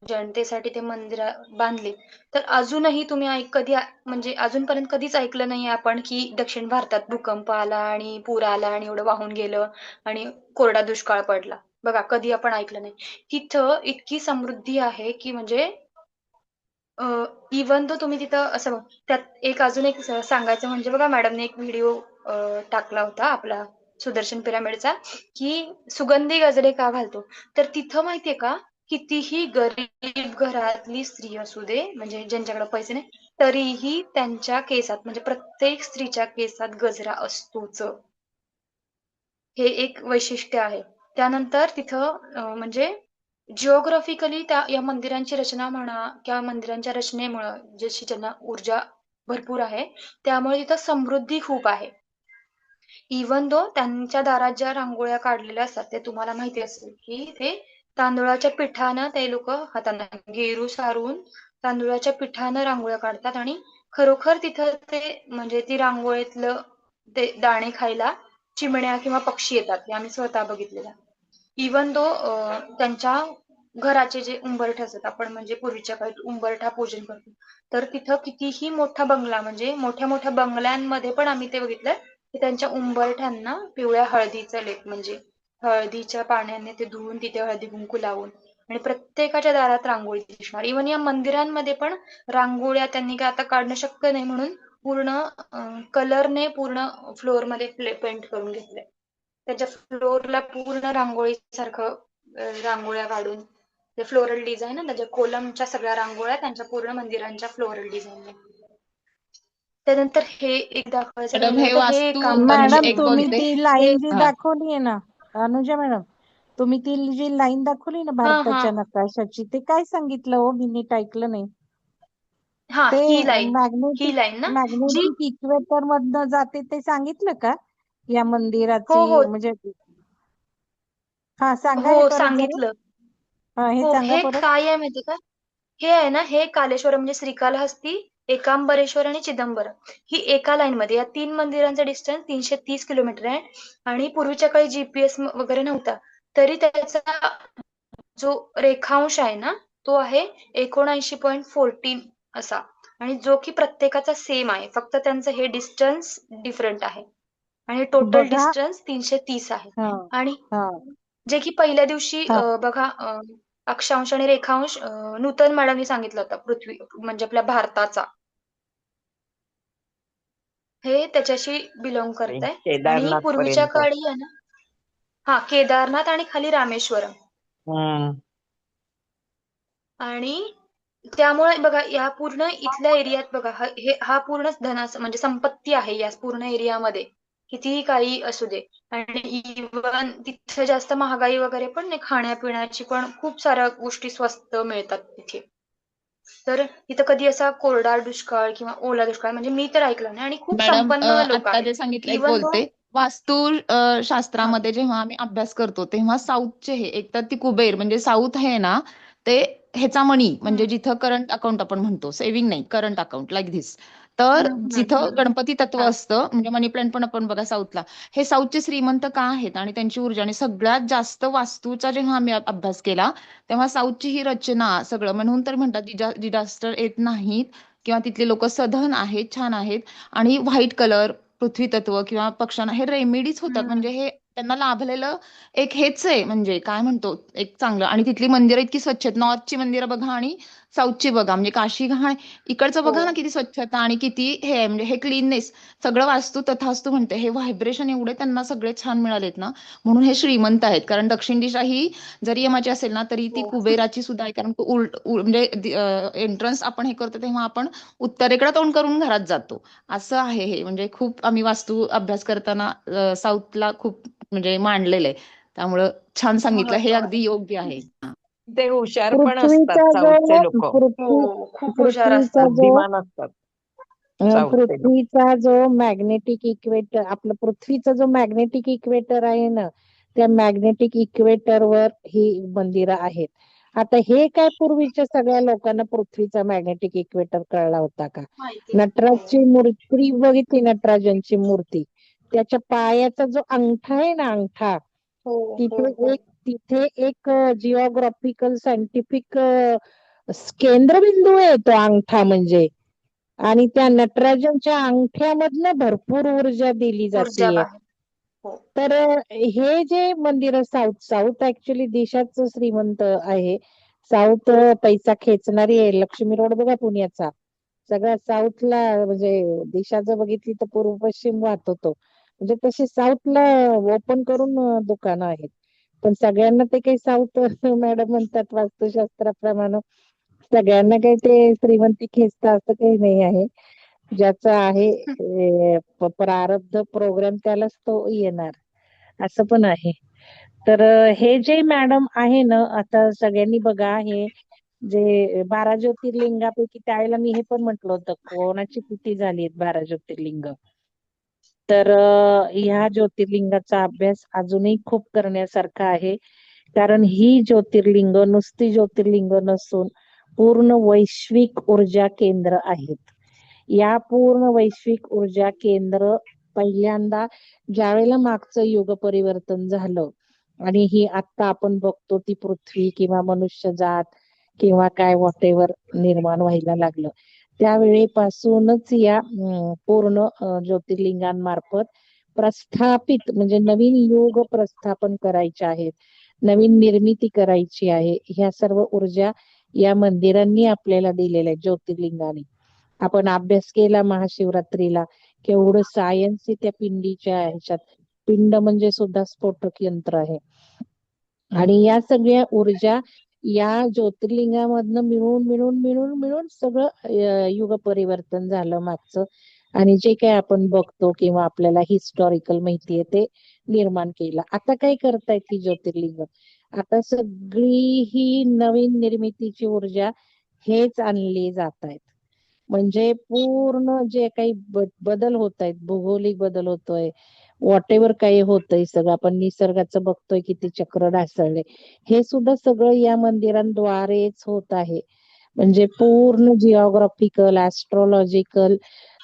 जनतेसाठी ते मंदिर बांधली, तर अजूनही तुम्ही म्हणजे अजूनपर्यंत कधीच ऐकलं नाही आपण की दक्षिण भारतात भूकंप आला आणि पूर आला आणि एवढं वाहून गेलं आणि कोरडा दुष्काळ पडला. बघा, कधी आपण ऐकलं नाही. तिथं इतकी समृद्धी आहे की म्हणजे इव्हन तो तुम्ही तिथं असं त्यात अजून एक सांगायचं म्हणजे बघा, मॅडमने एक व्हिडिओ टाकला होता आपला सुदर्शन पिरामिडचा, की सुगंधी गजरे का घालतो? तर तिथं माहितीये का, कितीही गरीब घरातली स्त्री असू दे, म्हणजे ज्यांच्याकडे पैसे नाही, तरीही त्यांच्या केसात म्हणजे प्रत्येक स्त्रीच्या केसात गजरा असतोच. हे एक वैशिष्ट्य आहे. त्यानंतर तिथं म्हणजे जिओग्राफिकली या मंदिरांची रचना म्हणा किंवा मंदिरांच्या रचनेमुळं जशी त्यांना ऊर्जा भरपूर आहे, त्यामुळे तिथं समृद्धी खूप आहे. इव्हन दो त्यांच्या दारात ज्या रांगोळ्या काढलेल्या असतात, ते तुम्हाला माहिती असेल की ते तांदुळाच्या पिठानं ते लोक हाताने गेरू सारून तांदुळाच्या पिठानं रांगोळ्या काढतात आणि खरोखर तिथं ते म्हणजे ती रांगोळीतलं ते दाणे खायला चिमण्या किंवा पक्षी येतात. हे आम्ही स्वतः बघितलेलं. इव्हन दो त्यांच्या घराचे जे उंबरठे असतात, आपण म्हणजे पूर्वीच्या काळी उंबरठा पूजन करतो, तर तिथं कितीही मोठा बंगला म्हणजे मोठ्या मोठ्या बंगल्यांमध्ये पण आम्ही ते बघितलंय की त्यांच्या उंबरठ्यांना पिवळ्या हळदीचा लेप म्हणजे हळदीच्या पाण्याने ते धुवून तिथे हळदी कुंकू लावून आणि प्रत्येकाच्या दारात रांगोळी दिसणार. इव्हन या मंदिरांमध्ये पण रांगोळ्या त्यांनी काय आता काढणं शक्य नाही म्हणून पूर्ण कलरने पूर्ण फ्लोअरमध्ये पेंट करून घेतलंय. त्याच्या फ्लोअरला पूर्ण रांगोळी सारखं रांगोळ्या काढून ते फ्लोरल डिझाईन ना, त्याच्या कोलमच्या सगळ्या रांगोळ्या त्यांच्या पूर्ण मंदिरांच्या फ्लोरल डिझाईन. त्यानंतर हे एक दाखवायचं मॅडम राहिलं हे तर हे वास्तू एक काम म्हणजे मॅडम, एक तुम्ही बोलते. ती हे लाईन जी हा दाखवली आहे ना, अनुजा मॅडम, तुम्ही ती जी लाईन दाखवली ना हा हा भारताच्या नकाशाची, ते काय सांगितलं हो? मी नीट ऐकलं नाही. हा ते ही लाईन मॅग्नेटिक ना जी मॅग्नेटिक इक्वेटर मधनं जाते, ते सांगितलं का या हो हो मंदिराची? म्हणजे हा, सांगा हे हो परत जरा. सांगितलं. हा, हे हो, सांगा हे परत. काय आहे माहिती का, हे आहे ना, हे कालेश्वरम म्हणजे श्रीकालहस्ती, एकांबरेश्वर आणि चिदंबरम ही एका लाईन मध्ये, या 3 मंदिरांचा डिस्टन्स 330 किलोमीटर आहे. आणि पूर्वीच्या काळी जीपीएस वगैरे नव्हता, तरी त्याचा जो रेखांश आहे ना, तो आहे 79.14 असा, आणि जो की प्रत्येकाचा सेम आहे, फक्त त्यांचं हे डिस्टन्स डिफरंट आहे आणि टोटल बघा. डिस्टन्स 330 आहे. हा आणि हा जे की पहिल्या दिवशी हा. बघा, अक्षांश आणि रेखांश नूतन मॅडमनी सांगितलं होतं, पृथ्वी म्हणजे आपल्या भारताचा, हे त्याच्याशी बिलॉंग करत आहे. आणि केदारनाथ पूर्वीच्या पर्यंत. काळी आहे ना, हा केदारनाथ आणि खाली रामेश्वरम. हम्म. आणि त्यामुळे बघा, या पूर्ण इथल्या एरियात बघा, हा पूर्ण म्हणजे संपत्ती आहे या पूर्ण एरियामध्ये, कितीही काही असू दे. आणि इव्हन तिथे जास्त महागाई वगैरे पण नाही, खाण्यापिण्याची पण खूप साऱ्या गोष्टी स्वस्त मिळतात तिथे. तर इथं कधी असा कोरडा दुष्काळ किंवा ओला दुष्काळ म्हणजे मी तर ऐकलं नाही, आणि खूप मॅडम संपन्न लोक आता आहेत. जे सांगितलं एक इव्हन तो बोलते. वास्तू हा शास्त्रामध्ये जेव्हा आम्ही अभ्यास करतो तेव्हा साऊथचे हे एक तर ती कुबेर म्हणजे साऊथ आहे ना, ते ह्याचा मणी म्हणजे हम्म, जिथं करंट अकाउंट आपण म्हणतो, सेव्हिंग नाही करंट अकाउंट लाईक धिस, तर जिथं हम्म. गणपती तत्व हा असतं म्हणजे मनी प्लांट पण आपण बघा साऊथला, हे साऊथचे श्रीमंत का आहेत आणि त्यांची ऊर्जा, आणि सगळ्यात जास्त वास्तूचा जेव्हा आम्ही अभ्यास केला तेव्हा साऊथची ही रचना सगळं, म्हणून तर म्हणतात डिझास्टर येत नाहीत किंवा तिथले लोक सधन आहेत, छान आहेत. आणि व्हाईट कलर, पृथ्वी तत्व किंवा पक्ष्यांना हे रेमेडीज होतात, हम्म. म्हणजे हे त्यांना लाभलेलं एक हेच आहे, म्हणजे काय म्हणतो एक चांगलं. आणि तिथली मंदिरं इतकी स्वच्छ आहेत, नॉर्थची मंदिरं बघा आणि साऊथची बघा म्हणजे काशी घाण इकडचं हो बघा ना किती स्वच्छता आणि किती हे आहे, म्हणजे हे क्लीननेस सगळं वास्तू तथास्तू म्हणते. हे व्हायब्रेशन एवढे त्यांना सगळे छान मिळालेत ना, म्हणून हे श्रीमंत आहेत. कारण दक्षिण दिशा ही जरी यमाची असेल ना तरी ती हो कुबेराची सुद्धा आहे. कारण म्हणजे एंट्रन्स आपण हे करतो तेव्हा आपण उत्तरेकडे तोंड करून घरात जातो. असं आहे हे. म्हणजे खूप आम्ही वास्तू अभ्यास करताना साऊथला खूप म्हणजे मांडलेलं आहे. त्यामुळं छान सांगितलं, हे महत्व अगदी आहे. योग्य आहे. ते हुशार पण असतात पृथ्वीचा साऊथचे जो लोक. हो खूप हुशार पृथ्वीचा असतात. जो बुद्धिमान असतात साऊथचे लोक. पृथ्वीचा जो मॅग्नेटिक इक्वेटर, आपलं पृथ्वीचा जो मॅग्नेटिक इक्वेटर आहे ना, त्या मॅग्नेटिक इक्वेटरवर ही मंदिरं आहेत. आता हे काय पूर्वीच्या सगळ्या लोकांना पृथ्वीचा मॅग्नेटिक इक्वेटर कळला होता का? माहिती हो नटराजची मूर्ती बघितली, नटराजांची मूर्ती, त्याच्या पायाचा जो अंगठा आहे ना, अंगठा, हो हो तिथे हो एक तिथे एक जिओग्राफिकल सायंटिफिक केंद्रबिंदू आहे तो अंगठा म्हणजे. आणि त्या नटराजांच्या अंगठ्यामधनं भरपूर ऊर्जा दिली ऊर्जा जाते. बाहेर. हो तर हे जे मंदिर साऊथ साऊथ ऍक्च्युली देशाचं श्रीमंत आहे. साऊथ पैसा खेचणारी आहे. लक्ष्मी रोड बघा पुण्याचा, सगळ्या साऊथला म्हणजे देशाचं बघितली तर पूर्व पश्चिम वाहतो तो. म्हणजे तसे साऊथला ओपन करून दुकानं आहेत. पण सगळ्यांना ते काही साऊथ मॅडम म्हणतात वास्तुशास्त्राप्रमाणे सगळ्यांना काही ते श्रीमंती खेचता असं काही नाही आहे. ज्याचा आहे प्रारब्ध प्रोग्राम त्यालाच तो येणार, असं पण आहे. तर हे जे मॅडम आहे ना, आता सगळ्यांनी बघा, हे जे 12 ज्योतिर्लिंगापैकी त्यावेळेला मी हे पण म्हटलं होतं कोणाची किती झाली आहेत 12 ज्योतिर्लिंग. तर ह्या ज्योतिर्लिंगाचा अभ्यास अजूनही खूप करण्यासारखा आहे. कारण ही ज्योतिर्लिंग नुसती ज्योतिर्लिंग नसून पूर्ण वैश्विक ऊर्जा केंद्र आहेत. या पूर्ण वैश्विक ऊर्जा केंद्र पहिल्यांदा ज्यावेळेला मागचं युग परिवर्तन झालं आणि ही आता आपण बघतो ती पृथ्वी किंवा मनुष्य जात किंवा काय व्हॉटेवर निर्माण व्हायला लागलं, त्यावेळेपासूनच या पूर्ण ज्योतिर्लिंगांमार्फत प्रस्थापित म्हणजे नवीन युग प्रस्थापन करायचे आहेत, नवीन निर्मिती करायची आहे. ह्या सर्व ऊर्जा या मंदिरांनी आपल्याला दिलेल्या आहेत ज्योतिर्लिंगाने. आपण अभ्यास केला महाशिवरात्रीला, केवढं सायन्स आहे त्या पिंडीच्या ह्याच्यात. पिंड म्हणजे सुद्धा स्फोटक यंत्र आहे. आणि या सगळ्या ऊर्जा या ज्योतिर्लिंगामधनं मिळून मिळून मिळून मिळून सगळं युग परिवर्तन झालं मागचं. आणि जे काय आपण बघतो किंवा आपल्याला हिस्टॉरिकल माहिती आहे ते निर्माण केलं. आता काय करतायत ही ज्योतिर्लिंग? आता सगळी ही नवीन निर्मितीची ऊर्जा हेच आणली जात आहेत. म्हणजे पूर्ण जे काही बदल होत आहेत, भौगोलिक बदल होतोय, व्हॉटेवर काही होतंय, सगळं आपण निसर्गाचं बघतोय किती चक्र ढासळले, हे सुद्धा सगळं या मंदिरांद्वारेच होत आहे. म्हणजे पूर्ण जिओग्राफिकल ऍस्ट्रॉलॉजिकल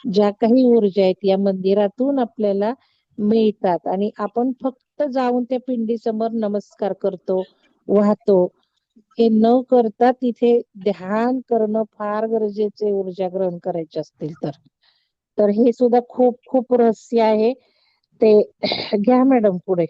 ज्या काही ऊर्जा आहेत या मंदिरातून आपल्याला मिळतात. आणि आपण फक्त जाऊन त्या पिंडीसमोर नमस्कार करतो, वाहतो. हे न करता तिथे ध्यान करणं फार गरजेचे, ऊर्जा ग्रहण करायचे असतील तर. तर हे सुद्धा खूप खूप रहस्य आहे ते. घ्या मॅडम पुढे.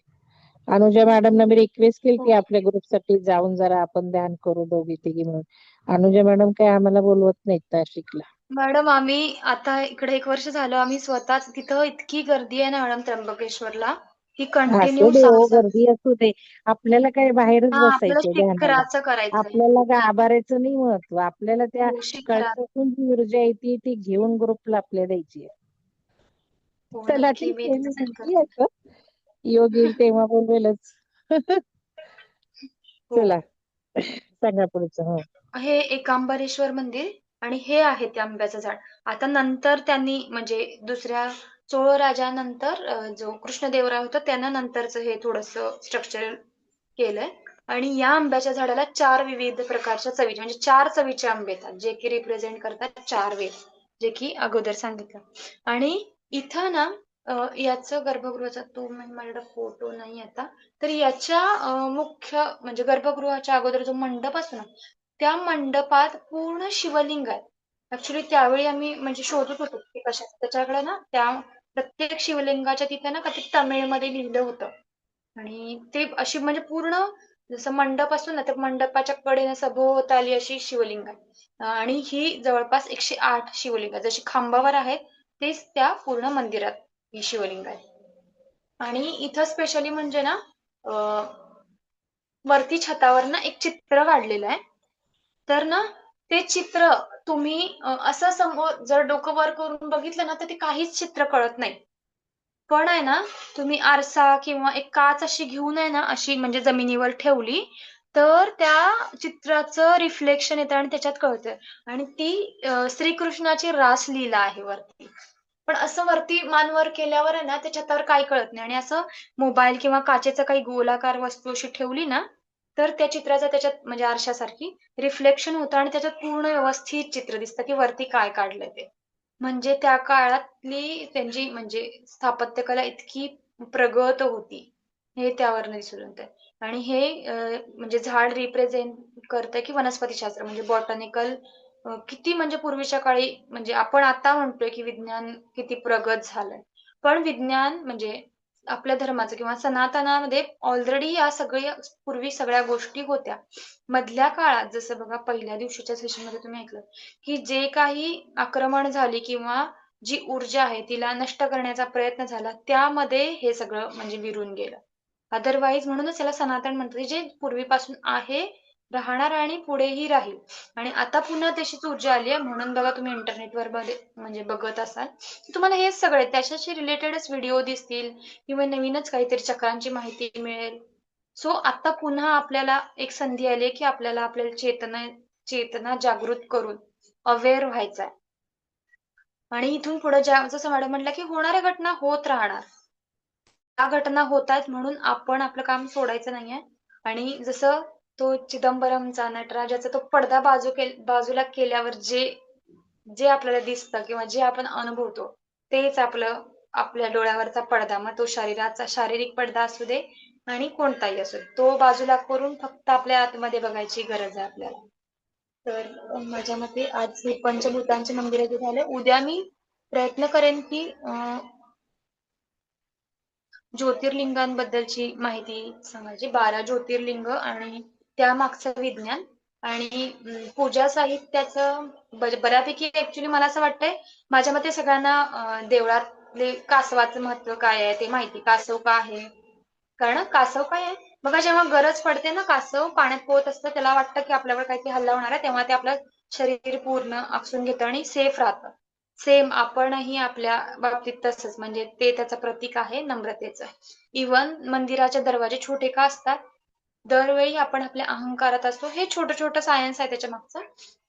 अनुजा मॅडमना मी रिक्वेस्ट केली हो की आपल्या ग्रुपसाठी जाऊन जरा आपण ध्यान करू दोघी तिघी म्हणून. अनुजा मॅडम काय आम्हाला बोलवत नाहीत नाशिकला. मॅडम आम्ही आता इकडे 1 वर्ष झालं आम्ही स्वतःच तिथं इतकी गर्दी आहे ना मॅडम त्र्यंबकेश्वरला की असू कंटिन्यू दे हो, 6-7 गर्दी असू दे, आपल्याला काय बाहेरच हा आपल्याला बसायचंय ध्यानाला. शिखराचं करायचंय. आपल्याला काय आभाराचं नाही महत्व, आपल्याला त्या हो शिखरात. कळसातून जी ऊर्जा येते ती घेऊन ग्रुपला आपल्या द्यायची आहे. हो चला नक्की ठीक मी आहे, मी तसंच म्हणते करते. असं योग येईल तेव्हा बोलवेलच. हो चला सांगा पुढचं. हो, हे एकांबरेश्वर मंदिर आणि हे आहे ते आंब्याचं झाड. आता नंतर त्यांनी म्हणजे दुसऱ्या चोळ राजानंतर जो कृष्णदेवराय होता त्यांना नंतरचं हे थोडंसं स्ट्रक्चर केलंय. आणि या आंब्याच्या झाडाला 4 विविध प्रकारच्या चवीचे म्हणजे 4 चवीचे आंबे येतात, जे की रिप्रेझेंट करतात 4 वेद, जे की अगोदर सांगितलं. आणि इथं ना याचं गर्भगृहाचा तो माझ्याकडे फोटो नाही आता. तर याच्या मुख्य म्हणजे गर्भगृहाच्या अगोदर जो मंडप असतो ना, त्या मंडपात पूर्ण शिवलिंग आहे. ऍक्च्युली त्यावेळी आम्ही म्हणजे शोधत होतो की कशा त्याच्याकडे ना त्या प्रत्येक शिवलिंगाच्या तिथे ना काहीतरी तमिळमध्ये लिहिलं होतं. आणि ते अशी म्हणजे पूर्ण जसं मंडप असतो ना, तर मंडपाच्या कडेने सभोवताली अशी शिवलिंग आहे. आणि ही जवळपास 108 शिवलिंग जशी खांबावर आहेत, तेच त्या पूर्ण मंदिरात ही शिवलिंग आहे. आणि इथं स्पेशली म्हणजे ना, वरती छतावर ना एक चित्र काढलेलं आहे. तर ना ते चित्र तुम्ही असं समोर जर डोकं वर करून बघितलं ना, तर ते काहीच चित्र कळत नाही. पण आहे ना, तुम्ही आरसा किंवा एक काच अशी घेऊन आहे ना, अशी म्हणजे जमिनीवर ठेवली, तर त्या चित्राचं रिफ्लेक्शन येतं आणि त्याच्यात कळतं. आणि ती श्रीकृष्णाची रासलीला आहे वरती. पण असं वरती मान वर केल्यावर आहे ना, त्या छतावर काही कळत नाही. आणि असं मोबाईल किंवा काचेचं काही गोलाकार वस्तू अशी ठेवली ना, तर त्या चित्राचं त्याच्यात म्हणजे आरशासारखी रिफ्लेक्शन होतं आणि त्याच्यात पूर्ण व्यवस्थित चित्र दिसतं, की वरती काय काढलंय ते. म्हणजे त्या काळातली त्यांची म्हणजे स्थापत्यकला इतकी प्रगत होती, हे त्यावरनं दिसून येतंय. आणि हे म्हणजे झाड रिप्रेझेंट करतंय, की वनस्पतीशास्त्र म्हणजे बॉटॅनिकल किती म्हणजे पूर्वीच्या काळी म्हणजे आपण आता म्हणतोय, की विज्ञान किती प्रगत झालंय. पण विज्ञान म्हणजे आपल्या धर्माचं किंवा सनातनामध्ये ऑलरेडी या सगळ्या पूर्वी सगळ्या गोष्टी होत्या. मधल्या काळात जसं बघा पहिल्या दिवशीच्या सेशनमध्ये तुम्ही ऐकलं, की जे काही आक्रमण झाली किंवा जी ऊर्जा आहे तिला नष्ट करण्याचा प्रयत्न झाला, त्यामध्ये हे सगळं म्हणजे विरून गेलं. अदरवाईज म्हणूनच याला सनातन म्हणतात, जे पूर्वीपासून आहे, राहणार आणि पुढेही राहील. आणि आता पुन्हा तशीच ऊर्जा आली आहे म्हणून बघा तुम्ही इंटरनेटवर म्हणजे बघत असाल, तुम्हाला हे सगळे त्याच्याशी रिलेटेडच व्हिडिओ दिसतील किंवा नवीनच काहीतरी चक्रांची माहिती मिळेल. सो आता पुन्हा आपल्याला एक संधी आली की आपल्याला आपल्याला चेतना चेतना जागृत करून अवेअर व्हायचं आहे. आणि इथून पुढे जसं मॅडम म्हटलं, की होणाऱ्या घटना होत राहणार. त्या घटना होत आहेत म्हणून आपण आपलं काम सोडायचं नाहीये. आणि जसं तो चिदंबरमचा, नटराजाचा तो पडदा बाजूला केल्यावर जे जे आपल्याला दिसतं किंवा जे आपण अनुभवतो, तेच आपल्या डोळ्यावरचा पडदा. मग तो शारीरिक पडदा असू दे आणि कोणताही असो दे. तो बाजूला करून फक्त आपल्या आतमध्ये बघायची गरज आहे आपल्याला. तर माझ्या मते आज हे पंचभूतांचे मंदिर झाले. उद्या मी प्रयत्न करेन की ज्योतिर्लिंगांबद्दलची माहिती सांगायची. 12 ज्योतिर्लिंग आणि त्यामागचं विज्ञान आणि पूजा साहित्याचं बऱ्यापैकी ऍक्च्युली मला असं वाटतंय, माझ्या मते सगळ्यांना देवळातले कासवाचं महत्व काय आहे ते माहिती. कासव का आहे? कारण कासव काय आहे, बघा जेव्हा गरज पडते ना, कासव पाण्यात पोहत असतं, त्याला वाटतं की आपल्यावर काहीतरी हल्ला होणार आहे, तेव्हा ते आपलं शरीर पूर्ण आकसून घेतं आणि सेफ राहतं. सेम आपणही आपल्या बाबतीत तसंच म्हणजे ते त्याचं प्रतीक आहे नम्रतेचं. इवन मंदिराचे दरवाजे छोटे का असतात? दरवेळी आपण आपल्या अहंकारात असतो. हे छोटं छोटं सायन्स आहे त्याच्या मागचं,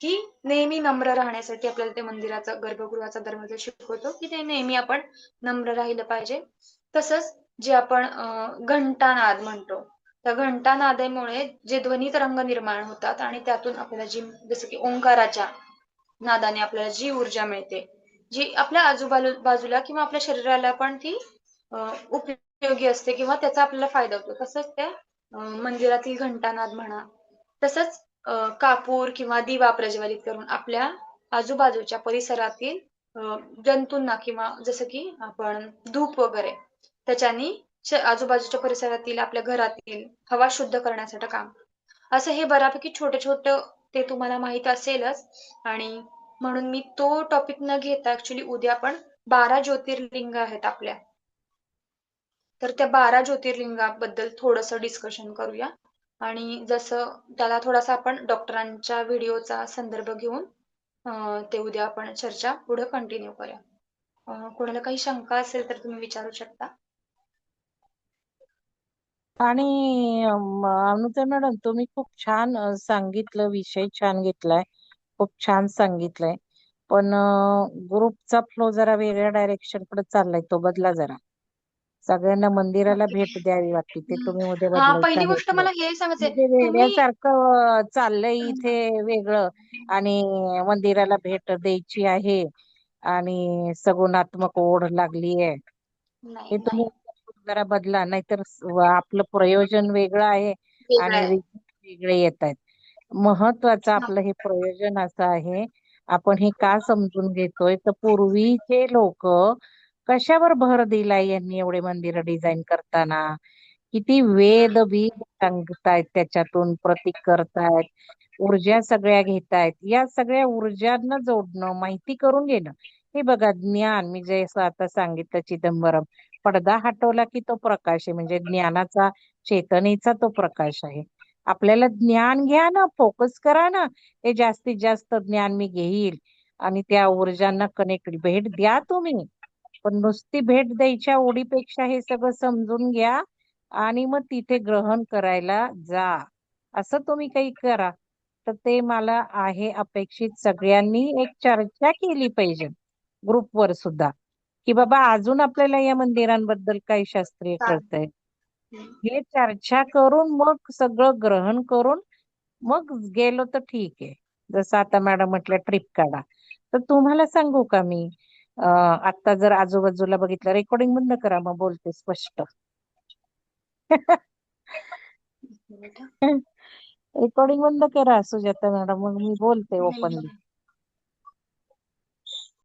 की नेहमी नम्र राहण्यासाठी आपल्याला ते मंदिराचं गर्भगृहाचा दरवाजा शिकवतो, की ते नेहमी आपण नम्र राहिलं पाहिजे. तसंच जे आपण घंटानाद म्हणतो, त्या घंटानादामुळे जे ध्वनी तरंग निर्माण होतात आणि त्यातून आपल्याला जी जसं की ओंकाराच्या नादाने आपल्याला जी ऊर्जा मिळते, जी आपल्या बाजूला किंवा आपल्या शरीराला पण ती उपयोगी असते किंवा त्याचा आपल्याला फायदा होतो. तसंच त्या मंदिरातील घंटानाद म्हणा, तसंच कापूर किंवा दिवा प्रज्वलित करून आपल्या आजूबाजूच्या परिसरातील जंतूंना किंवा जसं की आपण धूप वगैरे त्याच्यानी आजूबाजूच्या परिसरातील आपल्या घरातील हवा शुद्ध करण्यासाठी काम. असं हे बऱ्यापैकी छोटं छोटं ते तुम्हाला माहित असेलच. आणि म्हणून मी तो टॉपिक न घेता ऍक्च्युली उद्या आपण 12 ज्योतिर्लिंग आहेत आपल्या, तर त्या 12 ज्योतिर्लिंगाबद्दल थोडंसं डिस्कशन करूया. आणि जसं त्याला थोडासा आपण डॉक्टरांच्या व्हिडिओचा संदर्भ घेऊन ते उद्या आपण चर्चा पुढे कंटिन्यू करूया. कोणाला काही शंका असेल तर तुम्ही विचारू शकता. आणि अनुता मॅडम तुम्ही खूप छान सांगितलं, विषय छान घेतलाय, खूप छान सांगितलंय. पण ग्रुपचा फ्लो जरा वेगळ्या डायरेक्शन कडे चाललाय, तो बदला जरा. सगळ्यांना मंदिराला ओके. भेट द्यावी वाटते, ते तुम्ही उद्या हा, बदलायला पहिली गोष्ट सांगितलं. मला हे सांगायचंय, म्हणजे तुम्ही वेड्यासारखं चाललंय इथे वेगळं, आणि मंदिराला भेट द्यायची आहे आणि सगुणात्मक ओढ लागलीये. नाही हे नाही तुम्ही जरा बदला, नाहीतर आपलं प्रयोजन वेगळं आहे वेगळं आणि आहे. वेगळे येत आहेत. महत्वाचं हा, आपलं हे प्रयोजन असं आहे. आपण हे का समजून घेतोय, तर पूर्वीचे लोक कशावर भर दिलाय यांनी एवढे मंदिर डिझाईन करताना, किती वेद बीज सांगतायत त्याच्यातून प्रतीक करतायत, ऊर्जा सगळ्या घेतायत. या सगळ्या ऊर्जांना जोडणं, माहिती करून घेणं. हे बघा ज्ञान, मी जसं आता सांगितलं चिदंबरम, पडदा हटवला की तो प्रकाश आहे, म्हणजे ज्ञानाचा, चेतनेचा तो प्रकाश आहे. आपल्याला ज्ञान घ्या ना, फोकस करा ना, हे जास्तीत जास्त ज्ञान मी घेईल आणि त्या ऊर्जांना कनेक्ट, भेट द्या तुम्ही, पण नुसती भेट द्यायच्या ओढीपेक्षा हे सगळं समजून घ्या आणि मग तिथे ग्रहण करायला जा. असं तुम्ही काही करा. तर ते मला आहे अपेक्षित. सगळ्यांनी एक चर्चा केली पाहिजे ग्रुपवर सुद्धा, की बाबा अजून आपल्याला या मंदिरांबद्दल काही शास्त्रीय कळतंय. हे चर्चा करून मग सगळं ग्रहण करून मग गेलो तर ठीक आहे. जसं आता मॅडम म्हटलं ट्रिप काढा, तर तुम्हाला सांगू का मी, आता जर आजूबाजूला बघितलं, रेकॉर्डिंग बंद करा मग बोलते स्पष्ट. रेकॉर्डिंग बंद करा सुजाता मॅडम, मग मी बोलते ओपनली.